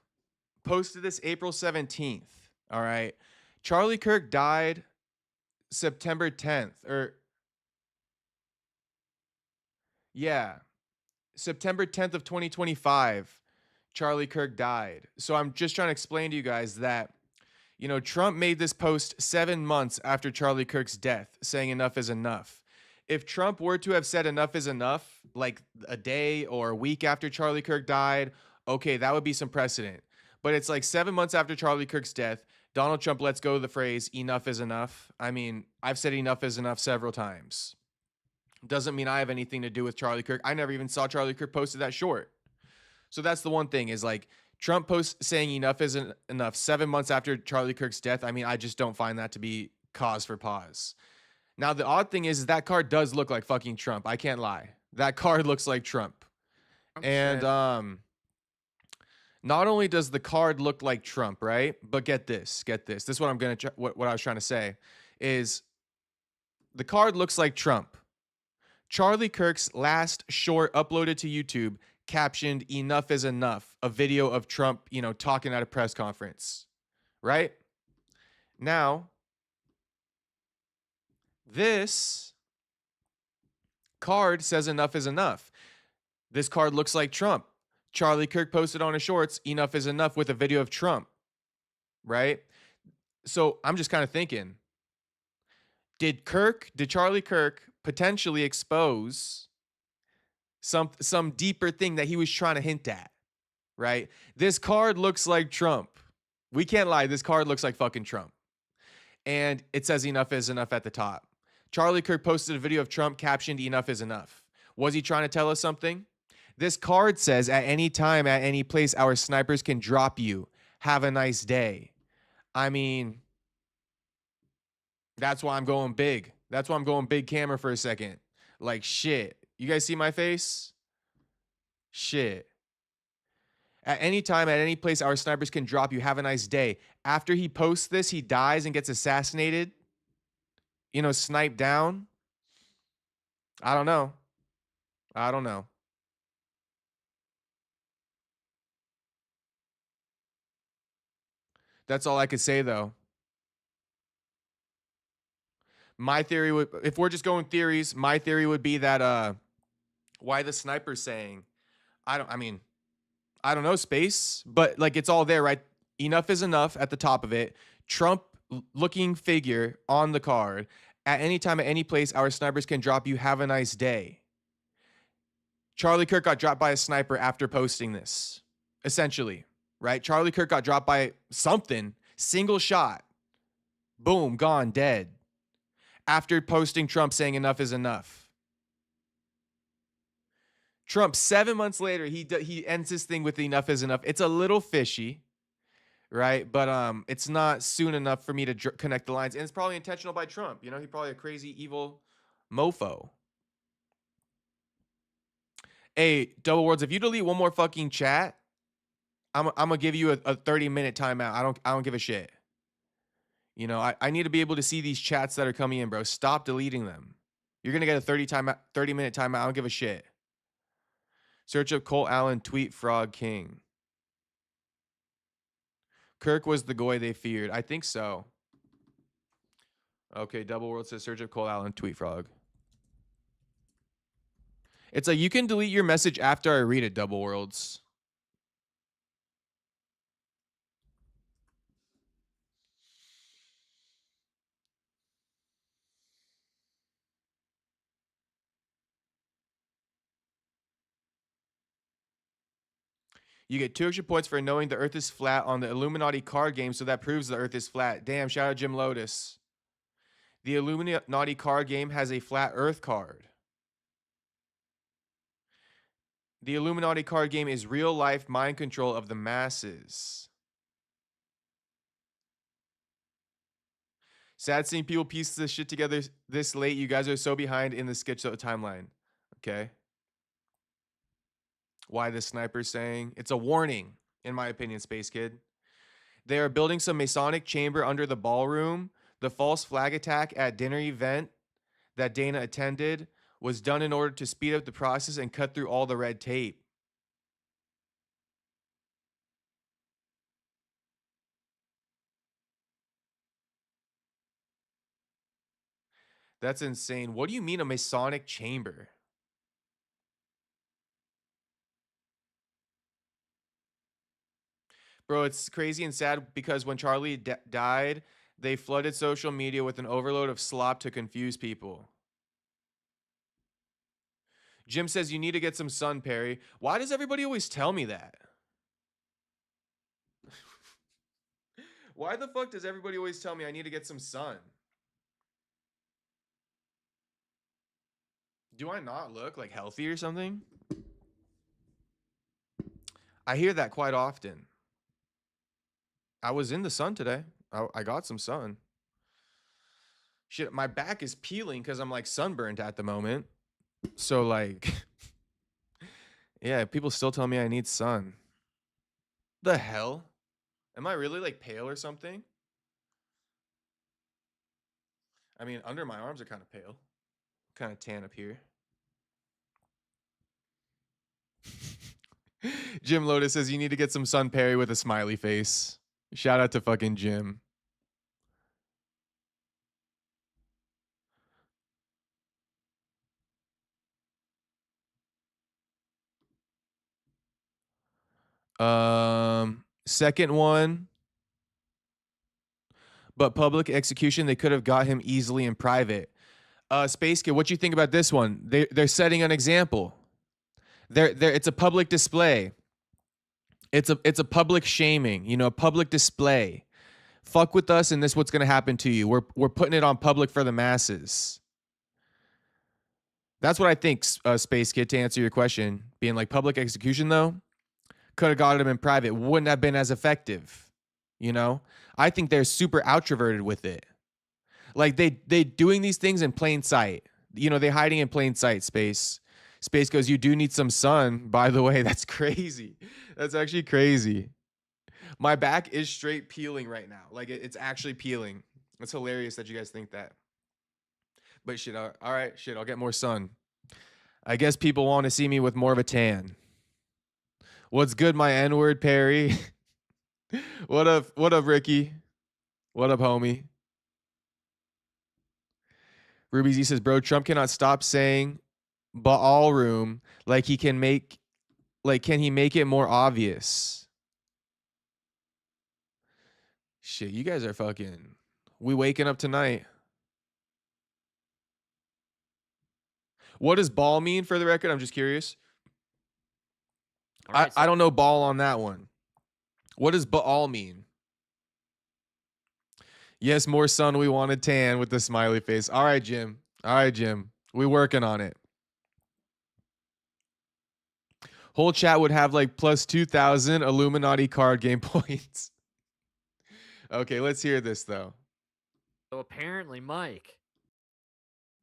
posted this April 17th. All right, Charlie Kirk died September 10th, or yeah, September 10th of 2025. Charlie Kirk died. So I'm just trying to explain to you guys that, you know, Trump made this post 7 months after Charlie Kirk's death, saying enough is enough. If Trump were to have said enough is enough, like a day or a week after Charlie Kirk died, okay, that would be some precedent. But it's like 7 months after Charlie Kirk's death, Donald Trump lets go of the phrase enough is enough. I mean, I've said enough is enough several times. Doesn't mean I have anything to do with Charlie Kirk. I never even saw Charlie Kirk posted that short. So that's the one thing is like Trump posts saying enough isn't enough 7 months after Charlie Kirk's death. I mean, I just don't find that to be cause for pause. Now, the odd thing is that card does look like fucking Trump. I can't lie. That card looks like Trump. And not only does the card look like Trump, right? But get this. This is what I'm going to what I was trying to say is the card looks like Trump. Charlie Kirk's last short uploaded to YouTube captioned enough is enough, a video of Trump, you know, talking at a press conference, right? Now, this card says enough is enough. This card looks like Trump. Charlie Kirk posted on his shorts, enough is enough, with a video of Trump, right? So I'm just kind of thinking, did Charlie Kirk potentially expose some deeper thing that he was trying to hint at? right? This card looks like Trump. We can't lie. This card looks like fucking Trump. And it says enough is enough at the top. Charlie Kirk posted a video of Trump captioned enough is enough. Was he trying to tell us something? This card says at any time, at any place, our snipers can drop you. Have a nice day. I mean, that's why I'm going big. That's why I'm going big camera for a second. Like, shit. You guys see my face? Shit. At any time, at any place, our snipers can drop you. Have a nice day. After he posts this, he dies and gets assassinated. You know, sniped down. I don't know. I don't know. That's all I could say, though. My theory would, if we're just going theories, my theory would be that why the sniper's saying, I don't know, space, but like it's all there, right? Enough is enough at the top of it. Trump looking figure on the card. At any time, at any place, our snipers can drop you. Have a nice day. Charlie Kirk got dropped by a sniper after posting this, essentially, right? Charlie Kirk got dropped by something, single shot, boom, gone, dead. After posting Trump saying enough is enough. Trump, 7 months later, he ends this thing with enough is enough. It's a little fishy, right? But it's not soon enough for me to connect the lines. And it's probably intentional by Trump. You know, he's probably a crazy, evil mofo. Hey, Double Worlds, if you delete one more fucking chat, I'm gonna give you a 30-minute timeout. I don't give a shit. You know, I need to be able to see these chats that are coming in, bro. Stop deleting them. You're gonna get a 30-minute timeout. I don't give a shit. Search up Cole Allen, tweet Frog King. Kirk was the goy they feared. I think so. Okay, Double World says search up Cole Allen, tweet Frog. It's like you can delete your message after I read it, Double Worlds. You get 2 extra points for knowing the Earth is flat on the Illuminati card game, so that proves the Earth is flat. Damn, shout out Jim Lotus. The Illuminati card game has a flat Earth card. The Illuminati card game is real-life mind control of the masses. Sad seeing people piece this shit together this late. You guys are so behind in the sketch timeline. Okay. Why the sniper's saying? It's a warning, in my opinion, Space Kid. They are building some Masonic chamber under the ballroom. The false flag attack at dinner event that Dana attended was done in order to speed up the process and cut through all the red tape. That's insane. What do you mean a Masonic chamber? Bro, it's crazy and sad because when Charlie died, they flooded social media with an overload of slop to confuse people. Jim says you need to get some sun, Perry. Why does everybody always tell me that? Why the fuck does everybody always tell me I need to get some sun? Do I not look like healthy or something? I hear that quite often. I was in the sun today. I got some sun. Shit, my back is peeling because I'm like sunburned at the moment. So like, yeah, people still tell me I need sun. The hell? Am I really like pale or something? I mean, under my arms are kind of pale. Kind of tan up here. Jim Lotus says you need to get some sun, Perry, with a smiley face. Shout out to fucking Jim. Second one. But public execution, they could have got him easily in private. Space Kid, what do you think about this one? They're setting an example. It's a public display. It's a public shaming, you know, a public display. Fuck with us, and this is what's gonna happen to you. We're putting it on public for the masses. That's what I think, Space Kid. To answer your question, being like public execution though, could have got him in private, wouldn't have been as effective. You know, I think they're super outroverted with it. Like they doing these things in plain sight. You know, they hiding in plain sight. Space goes, you do need some sun. By the way, that's crazy. That's actually crazy. My back is straight peeling right now. Like it's actually peeling. It's hilarious that you guys think that. But shit, all right, shit, I'll get more sun. I guess people want to see me with more of a tan. What's good, my N-word, Perry? What up, Ricky? What up, homie? Ruby Z says, bro, Trump cannot stop saying ballroom like he can make, like, can he make it more obvious? Shit, you guys are fucking, we waking up tonight. What does ball mean for the record? I'm just curious. Right, I don't know ball on that one. What does ball mean? Yes, more sun. We wanted tan with the smiley face. All right, Jim. All right, Jim. We working on it. Whole chat would have like plus 2,000 Illuminati card game points. Okay, let's hear this though. So apparently, Mike,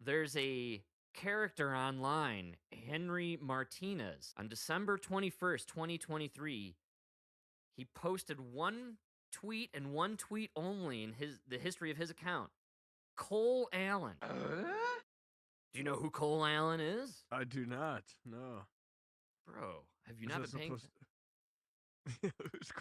there's a character online, Henry Martinez, on December 21st, 2023. He posted one tweet and one tweet only in the history of his account. Cole Allen. Do you know who Cole Allen is? I do not. No. Bro, have you not been paying attention?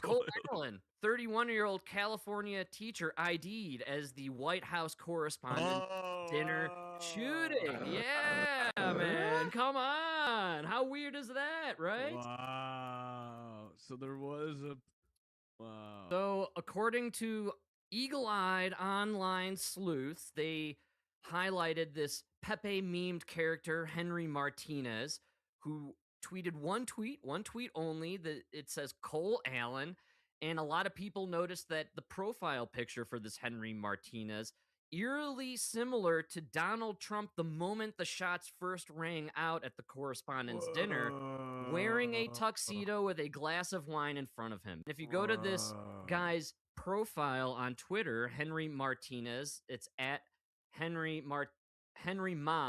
Cole Allen, 31-year-old California teacher ID'd as the White House correspondent dinner shooting. Yeah, man. Come on. How weird is that, right? Wow. So there was a... Wow. So according to eagle-eyed online sleuths, they highlighted this Pepe memed character, Henry Martinez, who tweeted one tweet only, that it says Cole Allen, and a lot of people noticed that the profile picture for this Henry Martinez eerily similar to Donald Trump the moment the shots first rang out at the correspondence dinner, wearing a tuxedo with a glass of wine in front of him. If you go to this guy's profile on Twitter, Henry Martinez, it's at Henry Ma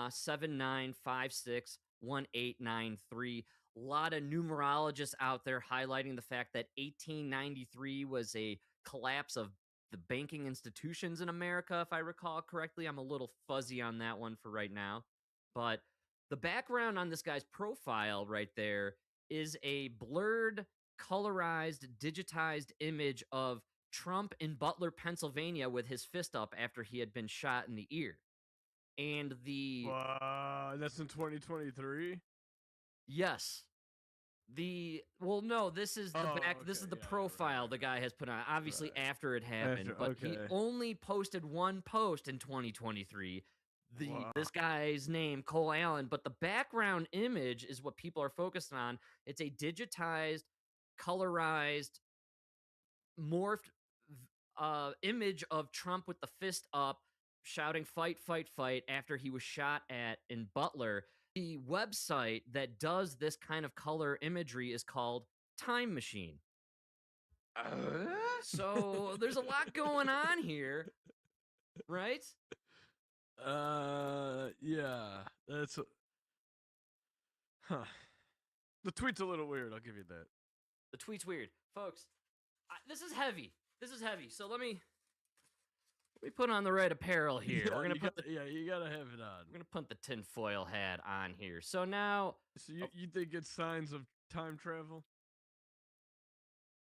79561893. A lot of numerologists out there highlighting the fact that 1893 was a collapse of the banking institutions in America, if I recall correctly. I'm a little fuzzy on that one for right now. But the background on this guy's profile right there is a blurred, colorized, digitized image of Trump in Butler, Pennsylvania with his fist up after he had been shot in the ear. And the... that's in 2023? Yes. Well, no, this is the back. Okay, this is the profile the guy has put on. Obviously, after it happened, but he only posted one post in 2023. This guy's name, Cole Allen, but the background image is what people are focused on. It's a digitized, colorized, morphed image of Trump with the fist up, shouting "fight, fight, fight" after he was shot at in Butler. The website that does this kind of color imagery is called Time Machine. So there's a lot going on here, right? Yeah, that's... The tweet's a little weird, I'll give you that. The tweet's weird. Folks, this is heavy. So let me put on the right apparel here. Yeah, we're gonna you gotta have it on. We're gonna put the tinfoil hat on here. So now, so you think it's signs of time travel?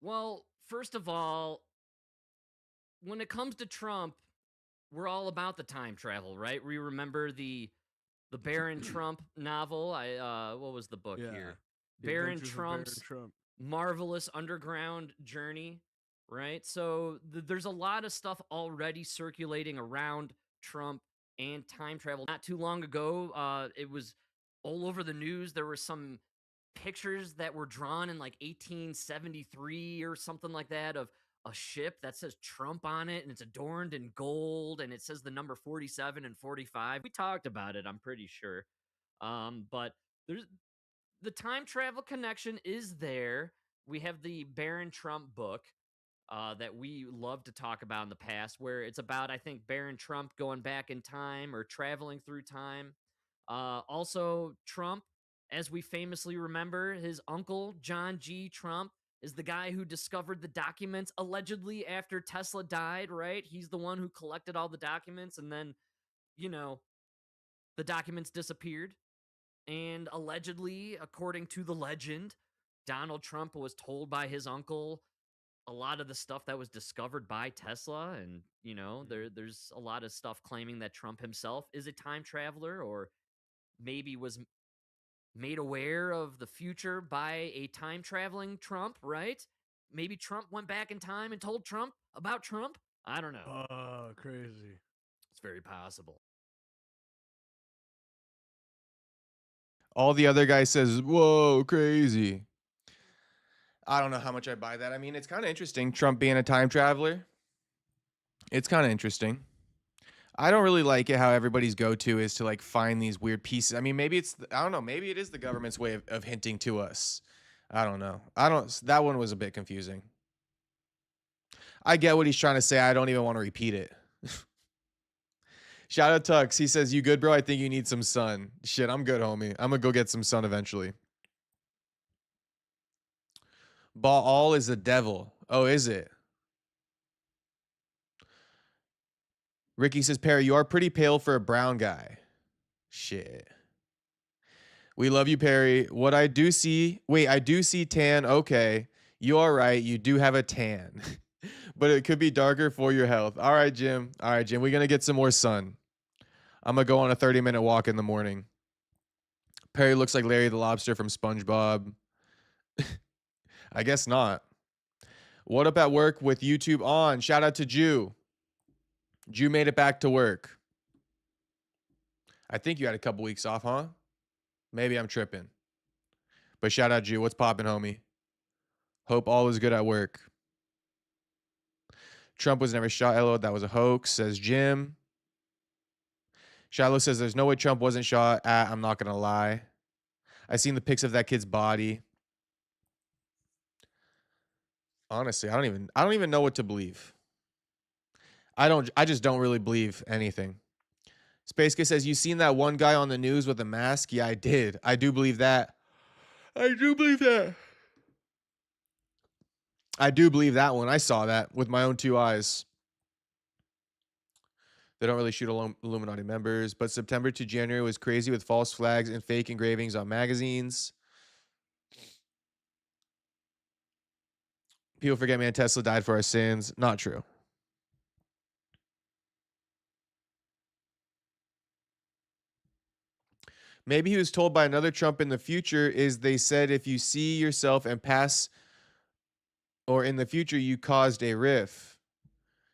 Well, first of all, when it comes to Trump, we're all about the time travel, right? We remember the Baron Trump novel. What was the book here? Baron Trump's Marvelous Underground Journey. Right? So there's a lot of stuff already circulating around Trump and time travel. Not too long ago, it was all over the news. There were some pictures that were drawn in like 1873 or something like that of a ship that says Trump on it, and it's adorned in gold, and it says the number 47 and 45. We talked about it, I'm pretty sure. But there's the time travel connection is there. We have the Baron Trump book that we love to talk about in the past, where it's about, I think, Baron Trump going back in time or traveling through time. Also, Trump, as we famously remember, his uncle, John G. Trump, is the guy who discovered the documents allegedly after Tesla died, right? He's the one who collected all the documents, and then, you know, the documents disappeared. And allegedly, according to the legend, Donald Trump was told by his uncle a lot of the stuff that was discovered by Tesla. And, you know, there's a lot of stuff claiming that Trump himself is a time traveler, or maybe was made aware of the future by a time traveling Trump, right? Maybe Trump went back in time and told Trump about Trump. I don't know. Oh, crazy. It's very possible. All the other guy says, whoa, crazy. I don't know how much I buy that. I mean, it's kind of interesting, Trump being a time traveler. It's kind of interesting. I don't really like it how everybody's go-to is to like find these weird pieces. I mean, maybe it's, I don't know, maybe it is the government's way of hinting to us. I don't know. That one was a bit confusing. I get what he's trying to say. I don't even want to repeat it. Shout out Tux. He says, you good, bro? I think you need some sun. Shit, I'm good, homie. I'm going to go get some sun eventually. Baal is the devil. Oh, is it? Ricky says, Perry, you are pretty pale for a brown guy. Shit. We love you, Perry. What I do see... Wait, I do see tan. Okay. You are right. You do have a tan. But it could be darker for your health. All right, Jim. All right, Jim. We're going to get some more sun. I'm going to go on a 30-minute walk in the morning. Perry looks like Larry the Lobster from SpongeBob. I guess not. What up at work with YouTube on? Shout out to Jew. Jew made it back to work. I think you had a couple weeks off, huh? Maybe I'm tripping. But shout out Jew. What's poppin', homie? Hope all is good at work. Trump was never shot. Hello, that was a hoax, says Jim. Shiloh says there's no way Trump wasn't shot at. I'm not gonna lie. I seen the pics of that kid's body. Honestly, I don't even know what to believe. I just don't really believe anything. Space Kid says, you seen that one guy on the news with a mask? Yeah, I did. I do believe that. I do believe that. I do believe that one. I saw that with my own two eyes. They don't really shoot Illuminati members, but September to January was crazy with false flags and fake engravings on magazines. People forget, man, Tesla died for our sins. Not true. Maybe he was told by another Trump in the future is they said if you see yourself and pass or in the future you caused a riff,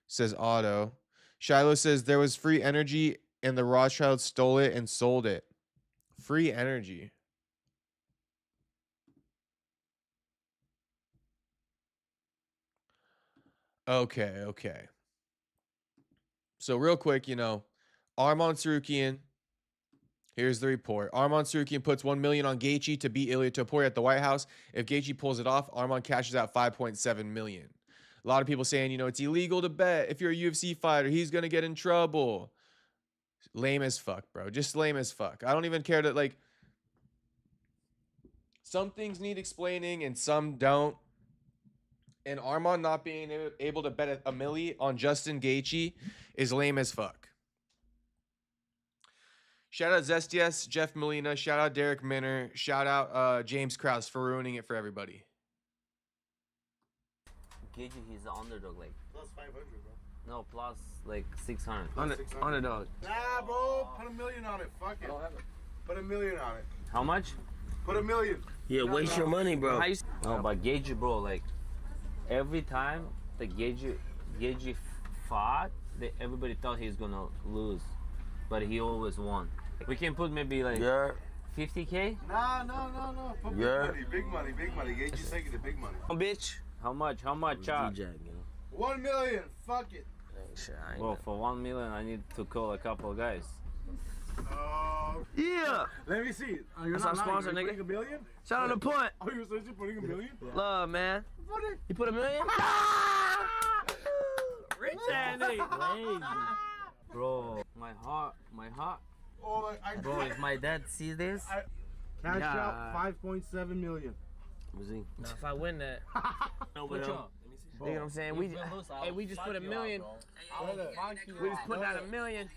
says Otto. Shiloh says there was free energy and the Rothschilds stole it and sold it. Free energy. Okay. So real quick, you know, Arman Tsarukyan, here's the report. Arman Tsarukyan puts $1 million on Gaethje to beat Ilia Topuria at the White House. If Gaethje pulls it off, Arman cashes out $5.7 million. A lot of people saying, you know, it's illegal to bet. If you're a UFC fighter, he's going to get in trouble. Lame as fuck, bro. Just lame as fuck. I don't even care that, like, some things need explaining and some don't. And Arman not being able to bet a milli on Justin Gaethje is lame as fuck. Shout out Zestias, Jeff Molina. Shout out Derek Minner. Shout out James Krause for ruining it for everybody. Gaethje, he's the underdog, like. Plus 500, bro. No, plus like 600. Underdog. Nah, bro. Put $1 million on it. Fuck it. Put $1 million on it. How much? Put $1 million. Yeah, waste your money, bro. No, but Gaethje, bro, like every time the Gaethje fought, everybody thought he was gonna lose, but he always won. We can put maybe like 50K? No. For Yeah. big money. Gaethje's taking the big money. Bitch. How much? Chop? DJ, you know. 1 million. Fuck it. Shit, I ain't Well, gonna- for 1 million, I need to call a couple of guys. Yeah. Let me see. Oh, you're That's not our sponsor, lying. You're nigga. putting $1 million? Shout out to Point. Oh, you're seriously putting $1 million? Love, man. You put $1 million? Rich ass nigga. Bro, my heart. Oh, Bro, if my dad sees this, Cash Yeah. out 5.7 million. Now, if I win that, no, what y'all? You know what I'm saying? We just put $1 million. We just put out $1 million.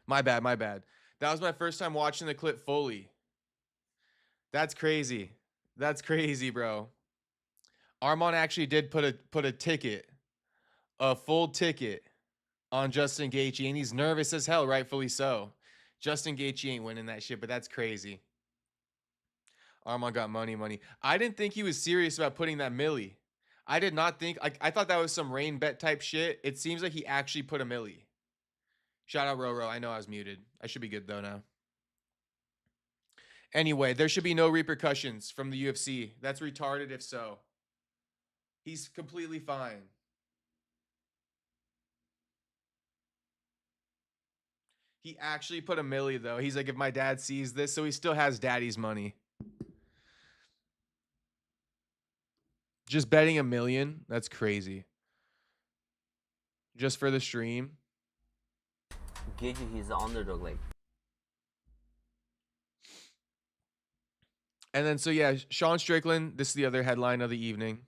My bad. That was my first time watching the clip fully. That's crazy. That's crazy, bro. Arman actually did put a ticket, a full ticket on Justin Gaethje, and he's nervous as hell, rightfully so. Justin Gaethje ain't winning that shit, but that's crazy. Arman got money. I didn't think he was serious about putting that milli. I did not think, I thought that was some rain bet type shit. It seems like he actually put a milli. Shout out Roro. I know I was muted. I should be good though now. Anyway, there should be no repercussions from the UFC. That's retarded if so. He's completely fine. He actually put a milli though. He's like, if my dad sees this, so he still has daddy's money. Just betting $1 million? That's crazy. Just for the stream? Gaethje, he's the underdog, like. And then, so yeah, Sean Strickland, this is the other headline of the evening.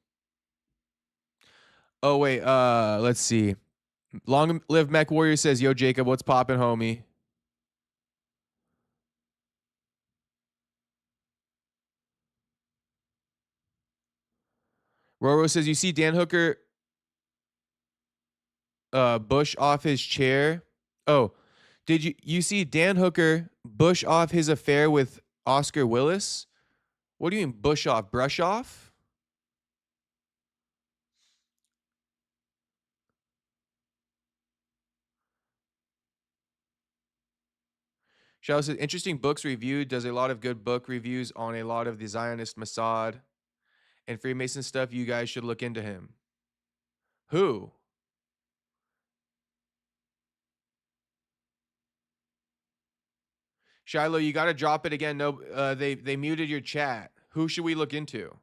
Oh, wait, let's see. Long Live Mech Warrior says, yo, Jacob, what's poppin', homie? Roro says, you see Dan Hooker Bush off his chair? Oh, did you see Dan Hooker Bush off his affair with Oscar Willis? What do you mean bush off? Brush off? Shao says, interesting books reviewed. Does a lot of good book reviews on a lot of the Zionist Mossad and Freemason stuff. You guys should look into him. Who? Shiloh, you got to drop it again. No, they muted your chat. Who should we look into?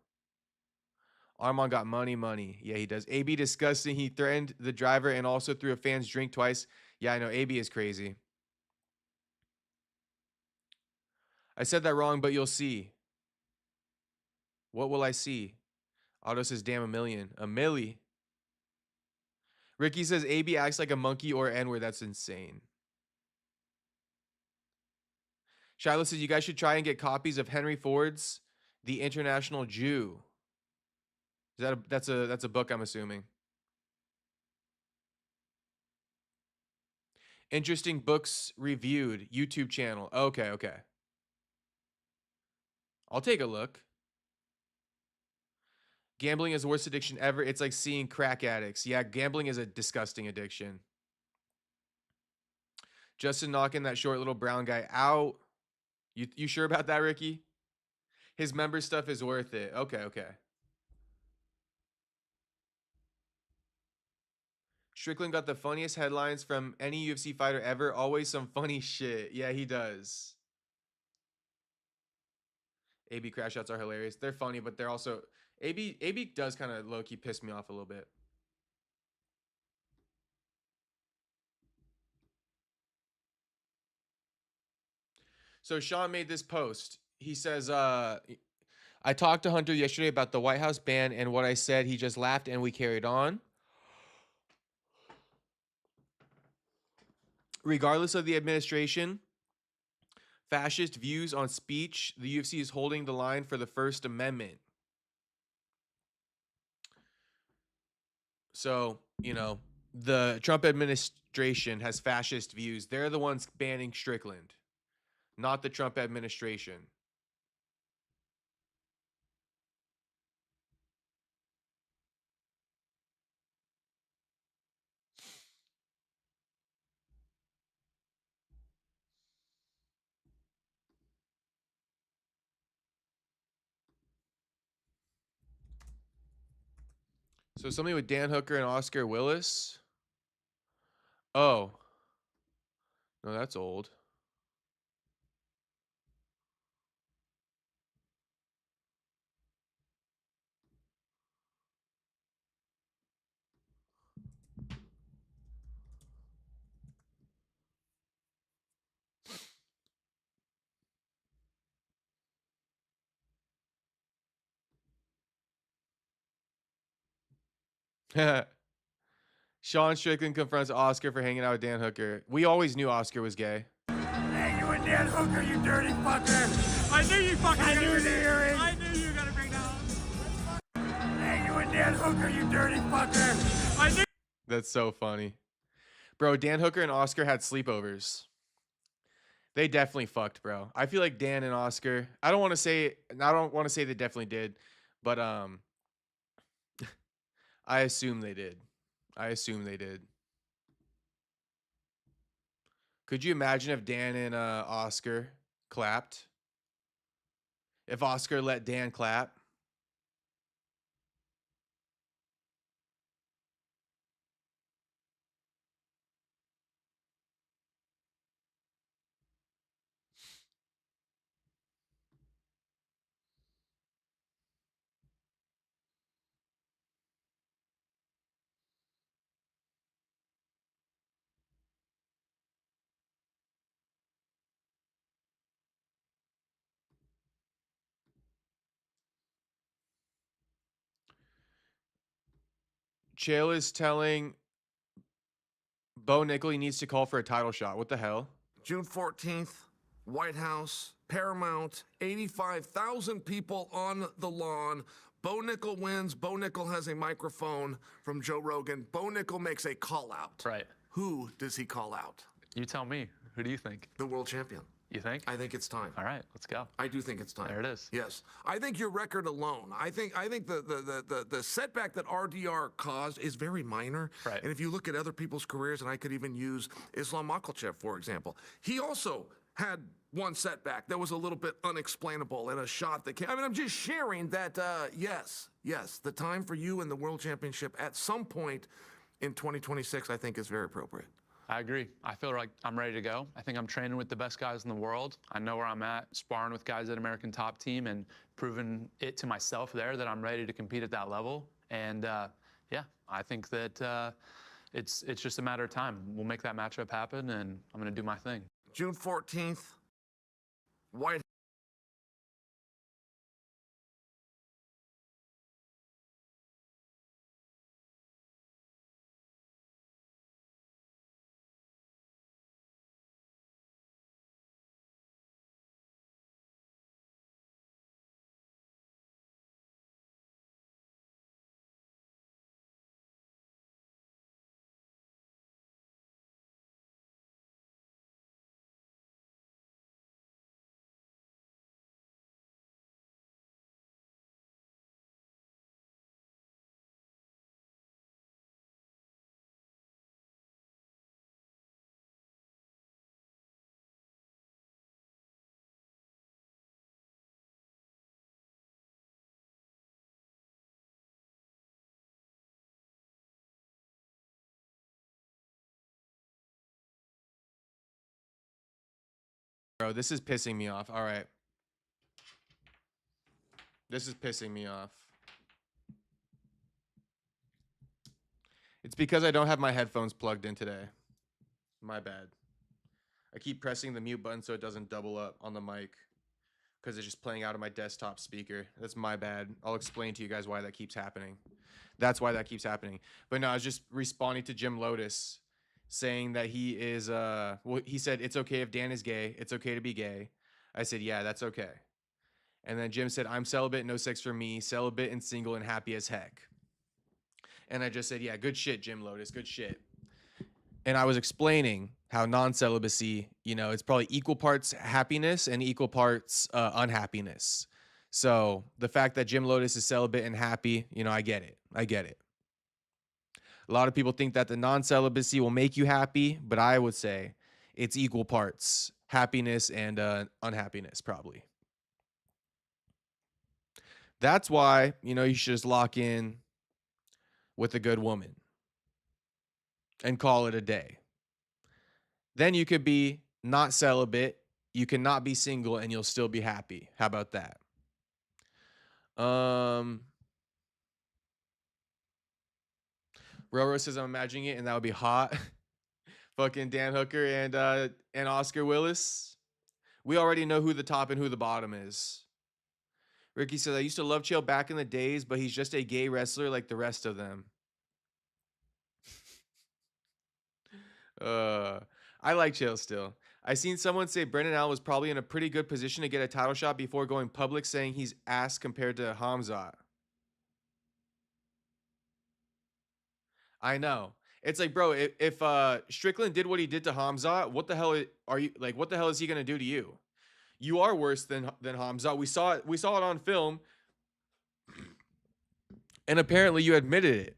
Arman got money. Yeah, he does. AB disgusting. He threatened the driver and also threw a fan's drink twice. Yeah, I know. AB is crazy. I said that wrong, but you'll see. What will I see? Otto says, damn, $1 million. A milli. Ricky says, AB acts like a monkey or N-word. That's insane. Shiloh says, you guys should try and get copies of Henry Ford's The International Jew. Is that that's a book, I'm assuming. Interesting books reviewed. YouTube channel. Okay. I'll take a look. Gambling is the worst addiction ever. It's like seeing crack addicts. Yeah, gambling is a disgusting addiction. Justin knocking that short little brown guy out. You sure about that, Ricky? His member stuff is worth it. Okay. Strickland got the funniest headlines from any UFC fighter ever. Always some funny shit. Yeah, he does. AB crash outs are hilarious. They're funny, but they're also... AB does kind of low-key piss me off a little bit. So Sean made this post. He says, I talked to Hunter yesterday about the White House ban and what I said. He just laughed and we carried on. Regardless of the administration, fascist views on speech, the UFC is holding the line for the First Amendment. So, you know, the Trump administration has fascist views. They're the ones banning Strickland, not the Trump administration. So something with Dan Hooker and Oscar Willis. Oh. No, that's old. Sean Strickland confronts Oscar for hanging out with Dan Hooker. We always knew Oscar was gay. Hey, you and Dan Hooker, you dirty fucker! I knew you fucking I knew you were gonna bring that up. Hey, you and Dan Hooker, you dirty fucker! I knew. That's so funny. Bro, Dan Hooker and Oscar had sleepovers. They definitely fucked, bro. I feel like Dan and Oscar, I don't want to say they definitely did, but I assume they did. Could you imagine if Dan and Oscar clapped? If Oscar let Dan clap? Chael is telling Bo Nickel he needs to call for a title shot. What the hell? June 14th, White House, Paramount, 85,000 people on the lawn. Bo Nickel wins. Bo Nickel has a microphone from Joe Rogan. Bo Nickel makes a call out. Right. Who does he call out? You tell me. Who do you think? The world champion. You think? I think it's time. All right, let's go. I do think it's time. There it is. Yes. I think your record alone, I think the setback that RDR caused is very minor. Right. And if you look at other people's careers, and I could even use Islam Makhachev, for example, he also had one setback that was a little bit unexplainable in a shot that came. I mean, I'm just sharing that, yes, the time for you in the World Championship at some point in 2026, I think is very appropriate. I agree. I feel like I'm ready to go. I think I'm training with the best guys in the world. I know where I'm at, sparring with guys at American Top Team and proving it to myself there that I'm ready to compete at that level. And yeah, I think that it's just a matter of time. We'll make that matchup happen, and I'm going to do my thing. June 14th, White Bro, this is pissing me off. All right. This is pissing me off. It's because I don't have my headphones plugged in today. My bad. I keep pressing the mute button so it doesn't double up on the mic because it's just playing out of my desktop speaker. That's my bad. I'll explain to you guys why that keeps happening. That's why that keeps happening. But no, I was just responding to Jim Lotus saying that he is, well, he said, it's okay if Dan is gay. It's okay to be gay. I said, yeah, that's okay. And then Jim said, I'm celibate, no sex for me, celibate and single and happy as heck. And I just said, yeah, good shit, Jim Lotus, good shit. And I was explaining how non-celibacy, it's probably equal parts happiness and equal parts unhappiness. So the fact that Jim Lotus is celibate and happy, I get it. A lot of people think that the non-celibacy will make you happy, but I would say it's equal parts happiness and unhappiness, probably. That's why, you should just lock in with a good woman and call it a day. Then you could be not celibate, you cannot be single, and you'll still be happy. How about that? Roro says I'm imagining it, and that would be hot. Fucking Dan Hooker and Oscar Willis. We already know who the top and who the bottom is. Ricky says, I used to love Chael back in the days, but he's just a gay wrestler like the rest of them. I like Chael still. I seen someone say Brendan Allen was probably in a pretty good position to get a title shot before going public, saying he's ass compared to Hamzat. I know. It's like, bro, if Strickland did what he did to Hamzat, what the hell is he gonna do to you? You are worse than Hamzat. We saw it on film, and apparently you admitted it.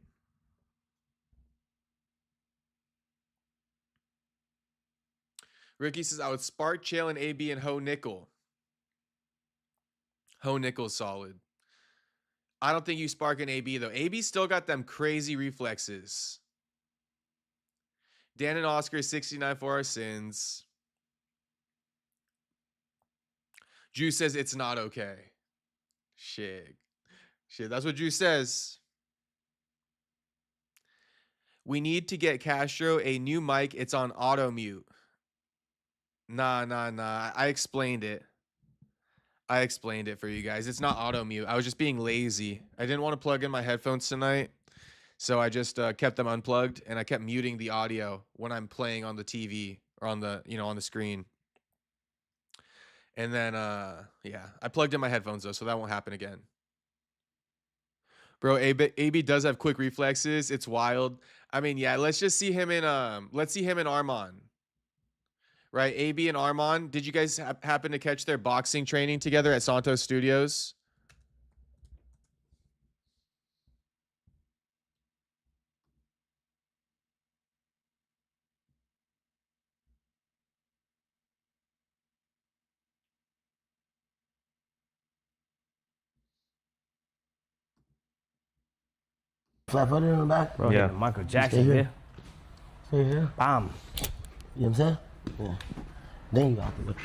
Ricky says, I would spark Chael and AB and Ho Nickel. Ho Nickel's solid. I don't think you spark an AB, though. AB still got them crazy reflexes. Dan and Oscar, 69 for our sins. Drew says it's not okay. Shit, that's what Drew says. We need to get Castro a new mic. It's on auto mute. Nah. I explained it for you guys. It's not auto mute. I was just being lazy. I didn't want to plug in my headphones tonight, so I just kept them unplugged, and I kept muting the audio when I'm playing on the TV or on the on the screen. And then yeah, I plugged in my headphones though, so that won't happen again. Bro, AB does have quick reflexes. It's wild. I mean, yeah, let's just see him in let's see him in Arman. Right, AB and Arman. Did you guys happen to catch their boxing training together at Santos Studios? Flat-footed in the back? Bro, yeah. Michael Jackson here. Stay here. Bam. You know what I'm saying? Yeah. Then you got to look.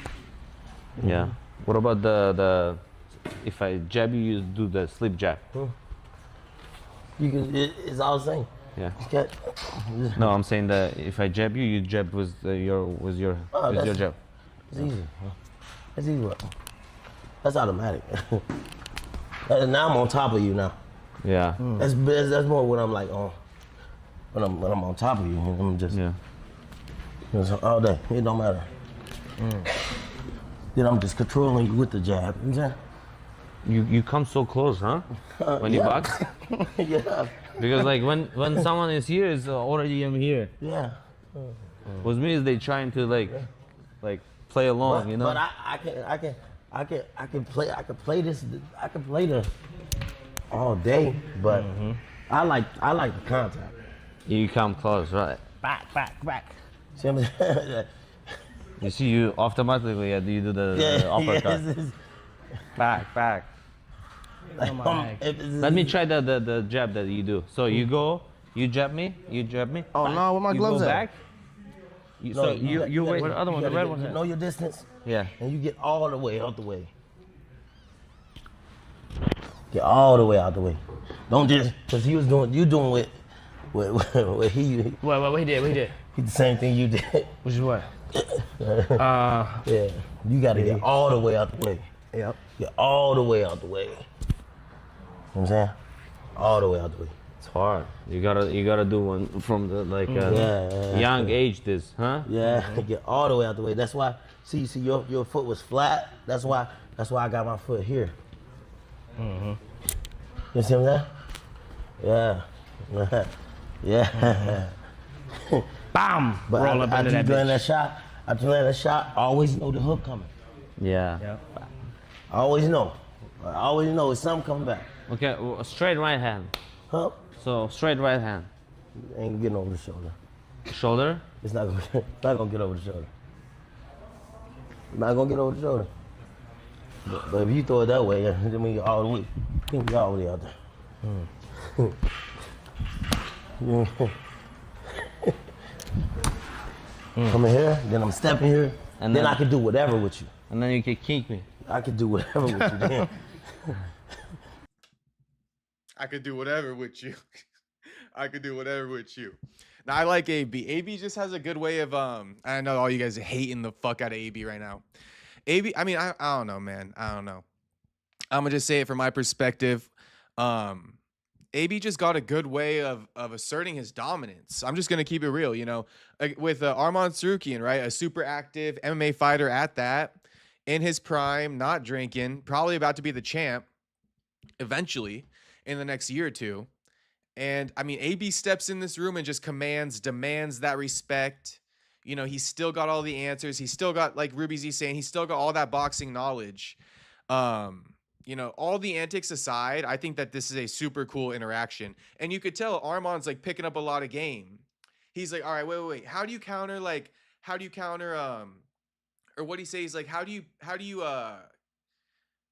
Yeah. What about the if I jab you, you do the slip jab? You can. It's all the same. Yeah. Okay. No, I'm saying that if I jab you, you jab with your jab. It's easy. That's easy. That's automatic. Now I'm on top of you now. Yeah. That's more what I'm like on. When I'm on top of you, I'm just all day. It don't matter. Then I'm just controlling you with the jab. You know? You come so close, huh? When you box? Yeah. Because like when someone is here, it's already I'm here. Yeah. With me, is they trying to like play along, you know? But I can play this all day, but I like the contact. You come close, right? Back. See what I'm saying? You see, you automatically you do the uppercut. Back. Let me try the jab that you do. So you go, you jab me. Oh no, where my gloves at? Back. You wait. What the other one? The red one. You know your distance. Yeah. And you get all the way out the way. Get all the way out the way. Don't just because you doing what he did. He the same thing you did. Which is what? Yeah. You gotta get all the way out the way. Yep. Get all the way out the way. You know what I'm saying? All the way out the way. It's hard. You gotta do one from the young age. This, huh? Yeah. Get all the way out the way. That's why. See, your foot was flat. That's why I got my foot here. You see what I'm saying? Yeah. Yeah. Bam! But Roll up after into you that land bitch. that shot, after you land that shot, I always know the hook coming. Yeah. I always know. I always know it's something coming back. Okay, well, straight right hand. Huh? So straight right hand. Ain't getting over the shoulder. Shoulder? It's not gonna get over the shoulder. Not gonna get over the shoulder. But if you throw it that way, then we all the way. We all the way out there. Come in here, then I'm stepping here, and then I can do whatever with you. And then you can kick me. I can do whatever with you then. I could do whatever with you. I could do whatever with you. Now I like AB. AB just has a good way of I know all you guys are hating the fuck out of AB right now. AB, I mean, I don't know, man. I don't know. I'm gonna just say it from my perspective. AB just got a good way of asserting his dominance. I'm just gonna keep it real, you know, with Arman Tsarukyan, right? A super active MMA fighter at that, in his prime, not drinking, probably about to be the champ eventually in the next year or two. And I mean, AB steps in this room and just demands that respect. You know, he's still got all the answers. He's still got, like Ruby Z saying, he's still got all that boxing knowledge. You know, all the antics aside, I think that this is a super cool interaction. And you could tell Arman's like picking up a lot of game. He's like, all right, wait. How do you counter, or what he says, he's like, how do you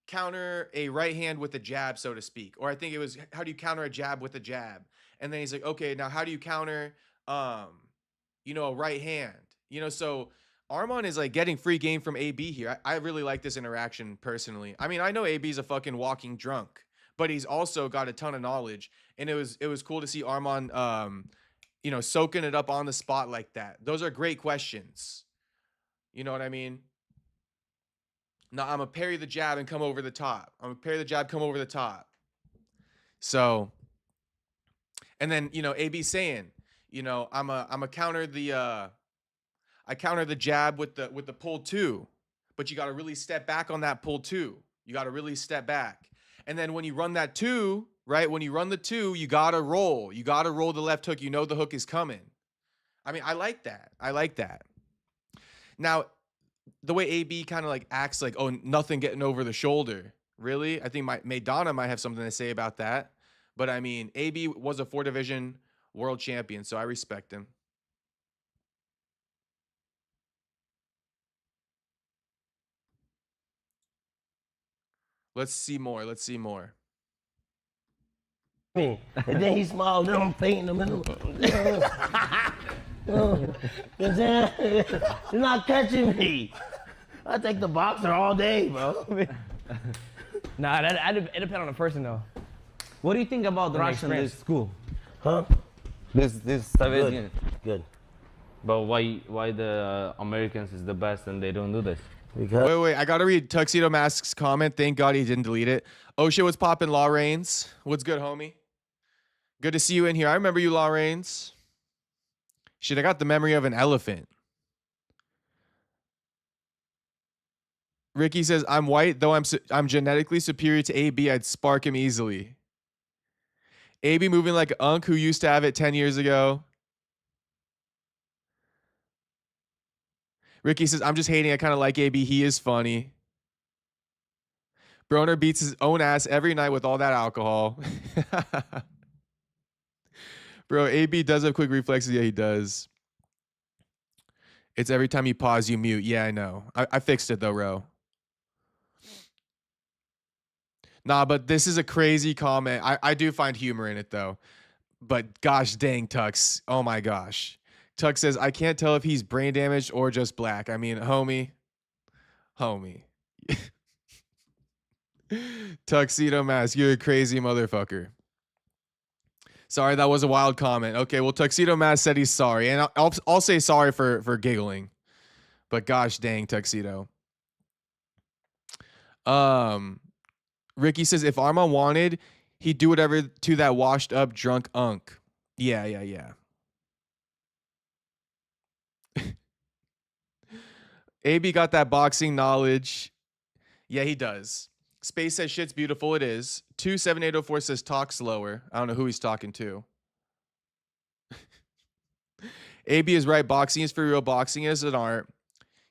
counter a right hand with a jab, so to speak? Or I think it was, how do you counter a jab with a jab? And then he's like, okay, now how do you counter, you know, a right hand? You know, so Arman is like getting free game from AB here. I really like this interaction personally. I mean, I know AB's a fucking walking drunk, but he's also got a ton of knowledge. And it was cool to see Arman, you know, soaking it up on the spot like that. Those are great questions. You know what I mean? No, I'm gonna parry the jab and come over the top. I'm gonna parry the jab, come over the top. So, and then, you know, AB saying, you know, I'm a counter the I counter the jab with the pull two, but you got to really step back on that pull two. You got to really step back. And then when you run that two, right? When you run the two, you got to roll. You got to roll the left hook. You know the hook is coming. I mean, I like that. I like that. Now, the way AB kind of like acts like, oh, nothing getting over the shoulder. Really? I think Maidana might have something to say about that. But I mean, AB was a 4-division world champion, so I respect him. Let's see more. Let's see more. And then he smiled, then I'm painting him. You know what I'm saying? You're not catching me. I take the boxer all day, bro. Nah, it depends on the person though. What do you think about the Russian experience this school? Huh? This Soviet. Good. But why the Americans is the best and they don't do this? Because Wait. I gotta read Tuxedo Mask's comment. Thank God he didn't delete it. Oh shit, what's poppin', Law Reigns? What's good, homie? Good to see you in here. I remember you, Law Reigns. Shit, I got the memory of an elephant. Ricky says, I'm white, though I'm genetically superior to AB. I'd spark him easily. AB moving like Unk, who used to have it 10 years ago. Ricky says, I'm just hating. I kind of like AB. He is funny. Broner beats his own ass every night with all that alcohol. Bro, AB does have quick reflexes. Yeah, he does. It's every time you pause, you mute. Yeah, I know. I fixed it, though, Ro. Nah, but this is a crazy comment. I do find humor in it, though. But gosh dang, Tux. Oh, my gosh. Tux says, I can't tell if he's brain damaged or just black. I mean, homie. Tuxedo Mask, you're a crazy motherfucker. Sorry, that was a wild comment. Okay, well, Tuxedo Mask said he's sorry. And I'll say sorry for giggling. But gosh dang, Tuxedo. Ricky says, if Arman wanted, he'd do whatever to that washed up drunk unk. Yeah. AB got that boxing knowledge. Yeah, he does. Space says shit's beautiful. It is. 27804 says talk slower. I don't know who he's talking to. AB is right. Boxing is for real. Boxing is an art.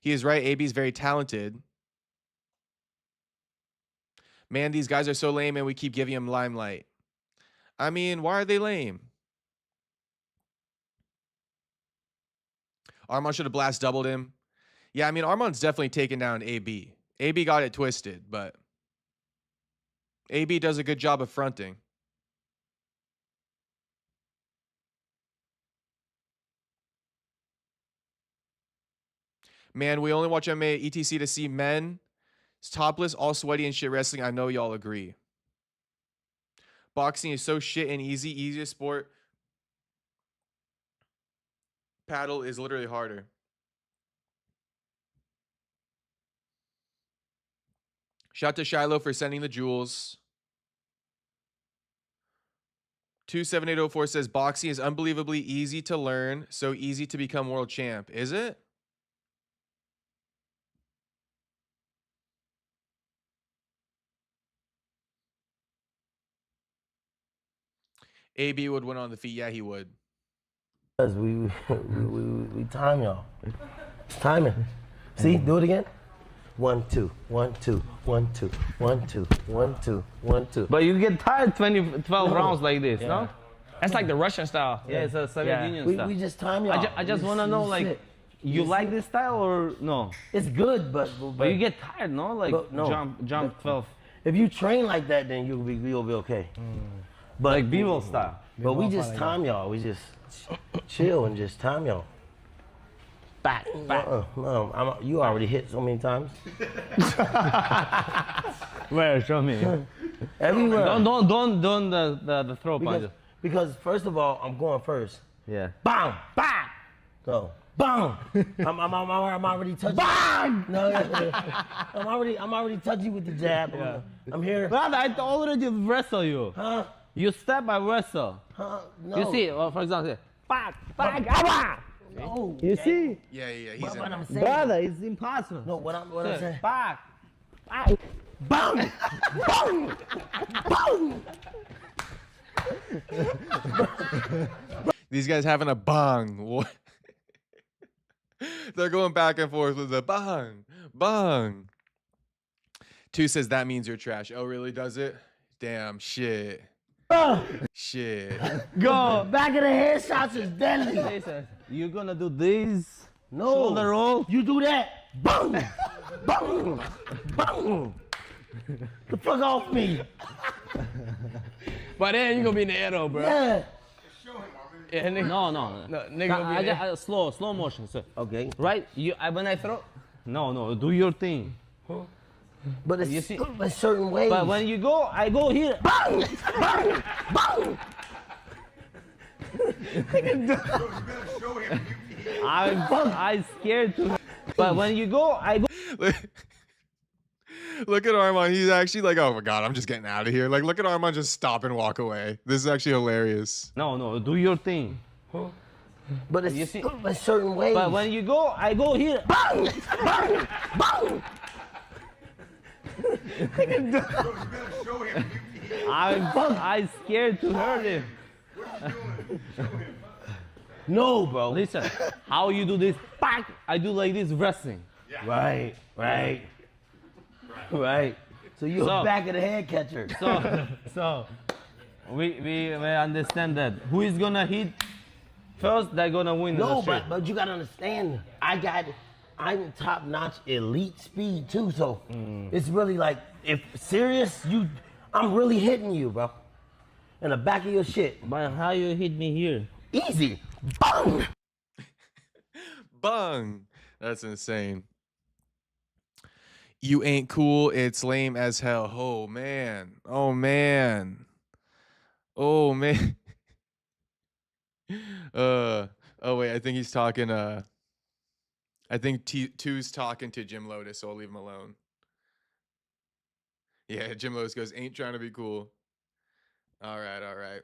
He is right. AB is very talented. Man, these guys are so lame and we keep giving them limelight. I mean, why are they lame? Arman should have blast doubled him. Yeah, I mean, Arman's definitely taken down AB. AB got it twisted, but AB does a good job of fronting. Man, we only watch MMA ETC to see men. It's topless, all sweaty and shit wrestling. I know y'all agree. Boxing is so shit and easy. Easiest sport. Paddle is literally harder. Shout to Shiloh for sending the jewels. 27804 says boxing is unbelievably easy to learn, so easy to become world champ. Is it? AB would win on the feet. Yeah, he would. Because we time y'all. It's timing. See, do it again. 1, 2, 1, 2, 1, 2, 1, 2, 1, 2, 1, 2. But you get tired 12 rounds like this, Yeah. no? That's like the Russian style. Yeah, it's a Soviet Union style. We just time y'all. I just want to know, like, you like this style or no? It's good, but you get tired, no? Like, no. jump 12. If you train like that, then you'll be okay. But like B-roll style. But we just time y'all. We just chill and just time y'all. Back. No, you already hit so many times. Where? Show me. Everywhere. Don't the throw punches. Because first of all, I'm going first. Yeah. Bang! Bang! Go. Bang! I'm already touching. Bang! No, I'm already touching with the jab. Yeah. I'm here. Brother, I already wrestle you. Huh? You step, I wrestle. Huh? No. You see, for example, bang, bang, no. You see? Yeah, he's in I'm there. saying, Brother, it's impossible. No, what I'm saying. Bang, Bang! Bang! Bang! These guys having a bang. What? They're going back and forth with the bang, bang. 2 says that means you're trash. Oh, really? Does it? Damn, shit. Shit. Go. Back of the head shots is deadly. You're gonna do this. No. Shoulder roll. You do that. Boom. Boom. Boom. The fuck off me. But then you're gonna be in the air though, bro. Yeah. Yeah, nigga. No. Nigga gonna be in the air. Slow motion, sir. Okay. Right? When I throw. No. Do your thing. But it's You see- a certain way. But when you go, I go here. Bang! Bang! Bang! I'm scared to. But when you go, I go. Look at Arman. He's actually like, oh my God, I'm just getting out of here. Like, look at Arman just stop and walk away. This is actually hilarious. No. Do your thing. But it's You see- a certain way. But when you go, I go here. Bang! Bang! Bang! I'm scared to hurt him. No, bro. Listen, how you do this? Bang! I do like this wrestling. Right. So you're So- a back of the head catcher. So we understand that. Who is gonna hit first? They're gonna win. No, the shit. but you gotta understand. I'm top notch elite speed too. So it's really like if serious, I'm really hitting you, bro. In the back of your shit. But how you hit me here? Easy. Bang! Bung. That's insane. You ain't cool. It's lame as hell. Oh, man. Oh, man. Oh, man. Oh, wait. I think he's talking. I think Two's talking to Jim Lotus, so I'll leave him alone. Yeah, Jim Lotus goes, ain't trying to be cool. All right.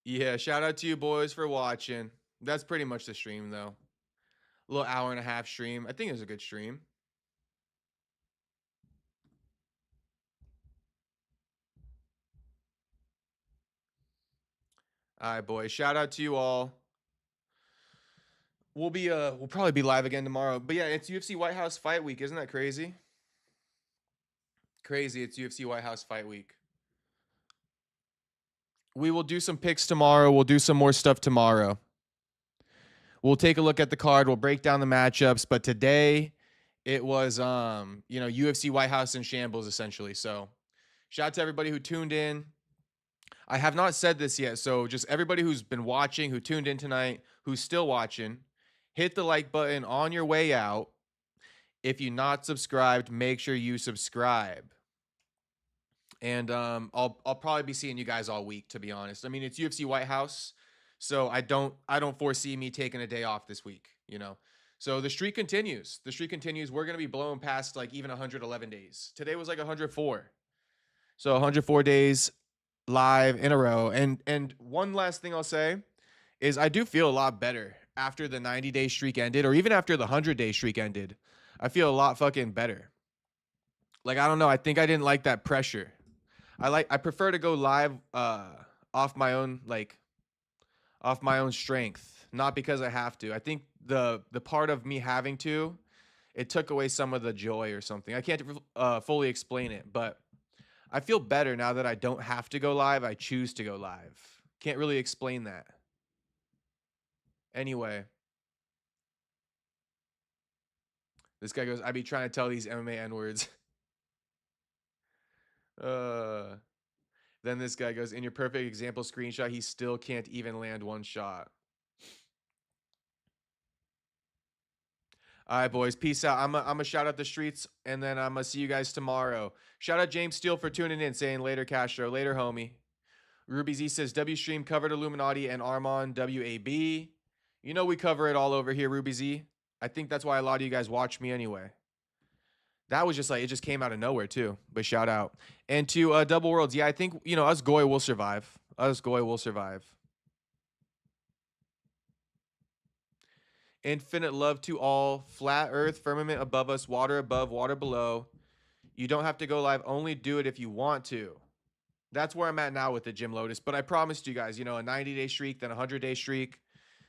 Yeah, shout out to you boys for watching. That's pretty much the stream, though. A little hour and a half stream. I think it was a good stream. All right, boys. Shout out to you all. We'll probably be live again tomorrow. But yeah, it's UFC White House fight week. Isn't that crazy? Crazy. It's UFC White House fight week. We will do some picks tomorrow. We'll do some more stuff tomorrow. We'll take a look at the card. We'll break down the matchups. But today it was UFC White House in shambles essentially. So shout out to everybody who tuned in. I have not said this yet, so just everybody who's been watching, who tuned in tonight, who's still watching, hit the like button on your way out. If you're not subscribed, make sure you subscribe. And I'll probably be seeing you guys all week, to be honest. I mean, it's UFC White House, so I don't foresee me taking a day off this week, you know. So the streak continues. The streak continues. We're gonna be blowing past like even 111 days. Today was like 104. So 104 days live in a row. And one last thing I'll say is I do feel a lot better after the 90-day streak ended, or even after the 100-day streak ended. I feel a lot fucking better. Like, I don't know. I think I didn't like that pressure. I prefer to go live off my own strength, not because I have to. I think the part of me having to, it took away some of the joy or something. I can't fully explain it, but I feel better now that I don't have to go live. I choose to go live. Can't really explain that. Anyway. This guy goes, I be trying to tell these MMA N-words. Then this guy goes, in your perfect example screenshot, he still can't even land one shot. All right, boys. Peace out. I'm going to shout out the streets, and then I'm going to see you guys tomorrow. Shout out James Steele for tuning in, saying later, Castro. Later, homie. Ruby Z says, W Stream covered Illuminati and Arman WAB. You know we cover it all over here, Ruby Z. I think that's why a lot of you guys watch me anyway. That was just like, it just came out of nowhere too. But shout out. And to Double Worlds, yeah, I think, us Goy will survive. Us Goy will survive. Infinite love to all. Flat earth, firmament above us, water above, water below. You don't have to go live. Only do it if you want to. That's where I'm at now with the Jim Lotus. But I promised you guys, a 90-day streak, then a 100-day streak.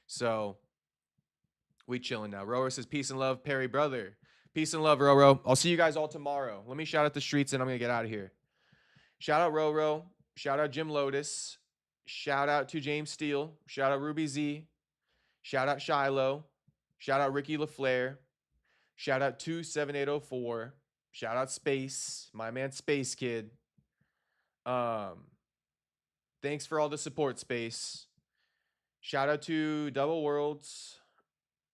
So we chilling now. Roro says, peace and love, Perry brother. Peace and love, Roro. I'll see you guys all tomorrow. Let me shout out the streets and I'm going to get out of here. Shout out Roro. Shout out Jim Lotus. Shout out to James Steele. Shout out Ruby Z. Shout out Shiloh. Shout out Ricky LaFleur. Shout out 27804. Shout out Space. My man Space Kid. Thanks for all the support, Space. Shout out to Double Worlds.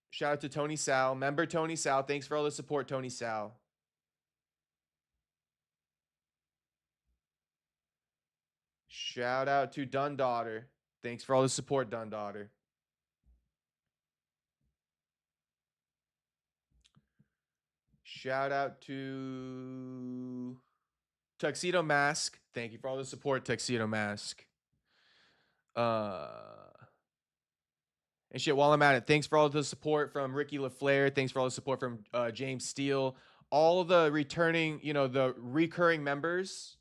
Shout out to Tony Sal. Member Tony Sal. Thanks for all the support, Tony Sal. Shout out to Dundaughter. Thanks for all the support, Dundaughter. Shout out to Tuxedo Mask. Thank you for all the support, Tuxedo Mask. And shit, while I'm at it, thanks for all the support from Ricky LaFleur. Thanks for all the support from James Steele. All the returning, the recurring members.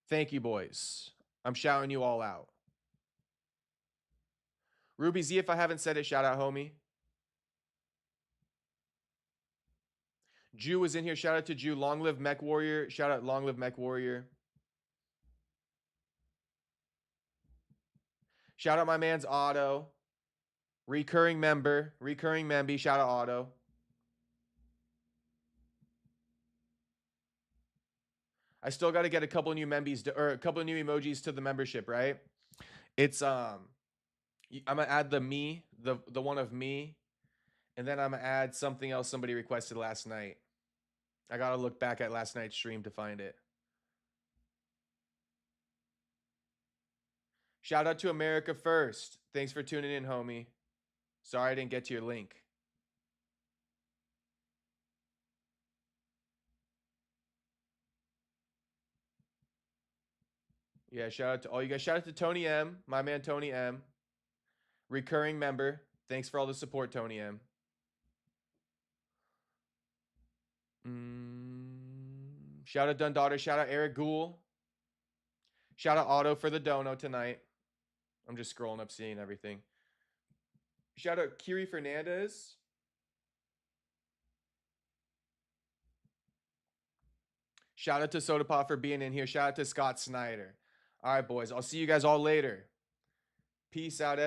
Thank you, boys. I'm shouting you all out. Ruby Z, if I haven't said it, shout out, homie. Jew was in here. Shout out to Jew. Long live Mech Warrior. Shout out Long live Mech Warrior. Shout out my man's Otto. Recurring member. Recurring memby. Shout out Otto. I still got to get a couple new membies or a couple new emojis to the membership, right? It's I'm gonna add the me, the one of me, and then I'm gonna add something else somebody requested last night. I gotta look back at last night's stream to find it. Shout out to America First. Thanks for tuning in, homie. Sorry I didn't get to your link. Yeah, shout out to all you guys. Shout out to Tony M, my man Tony M. Recurring member. Thanks for all the support, Tony M. Shout out Dundaughter. Shout out Eric Gould. Shout out Otto for the dono tonight. I'm just scrolling up, seeing everything. Shout out Kiri Fernandez. Shout out to Sodapop for being in here. Shout out to Scott Snyder. All right, boys. I'll see you guys all later. Peace out, everyone.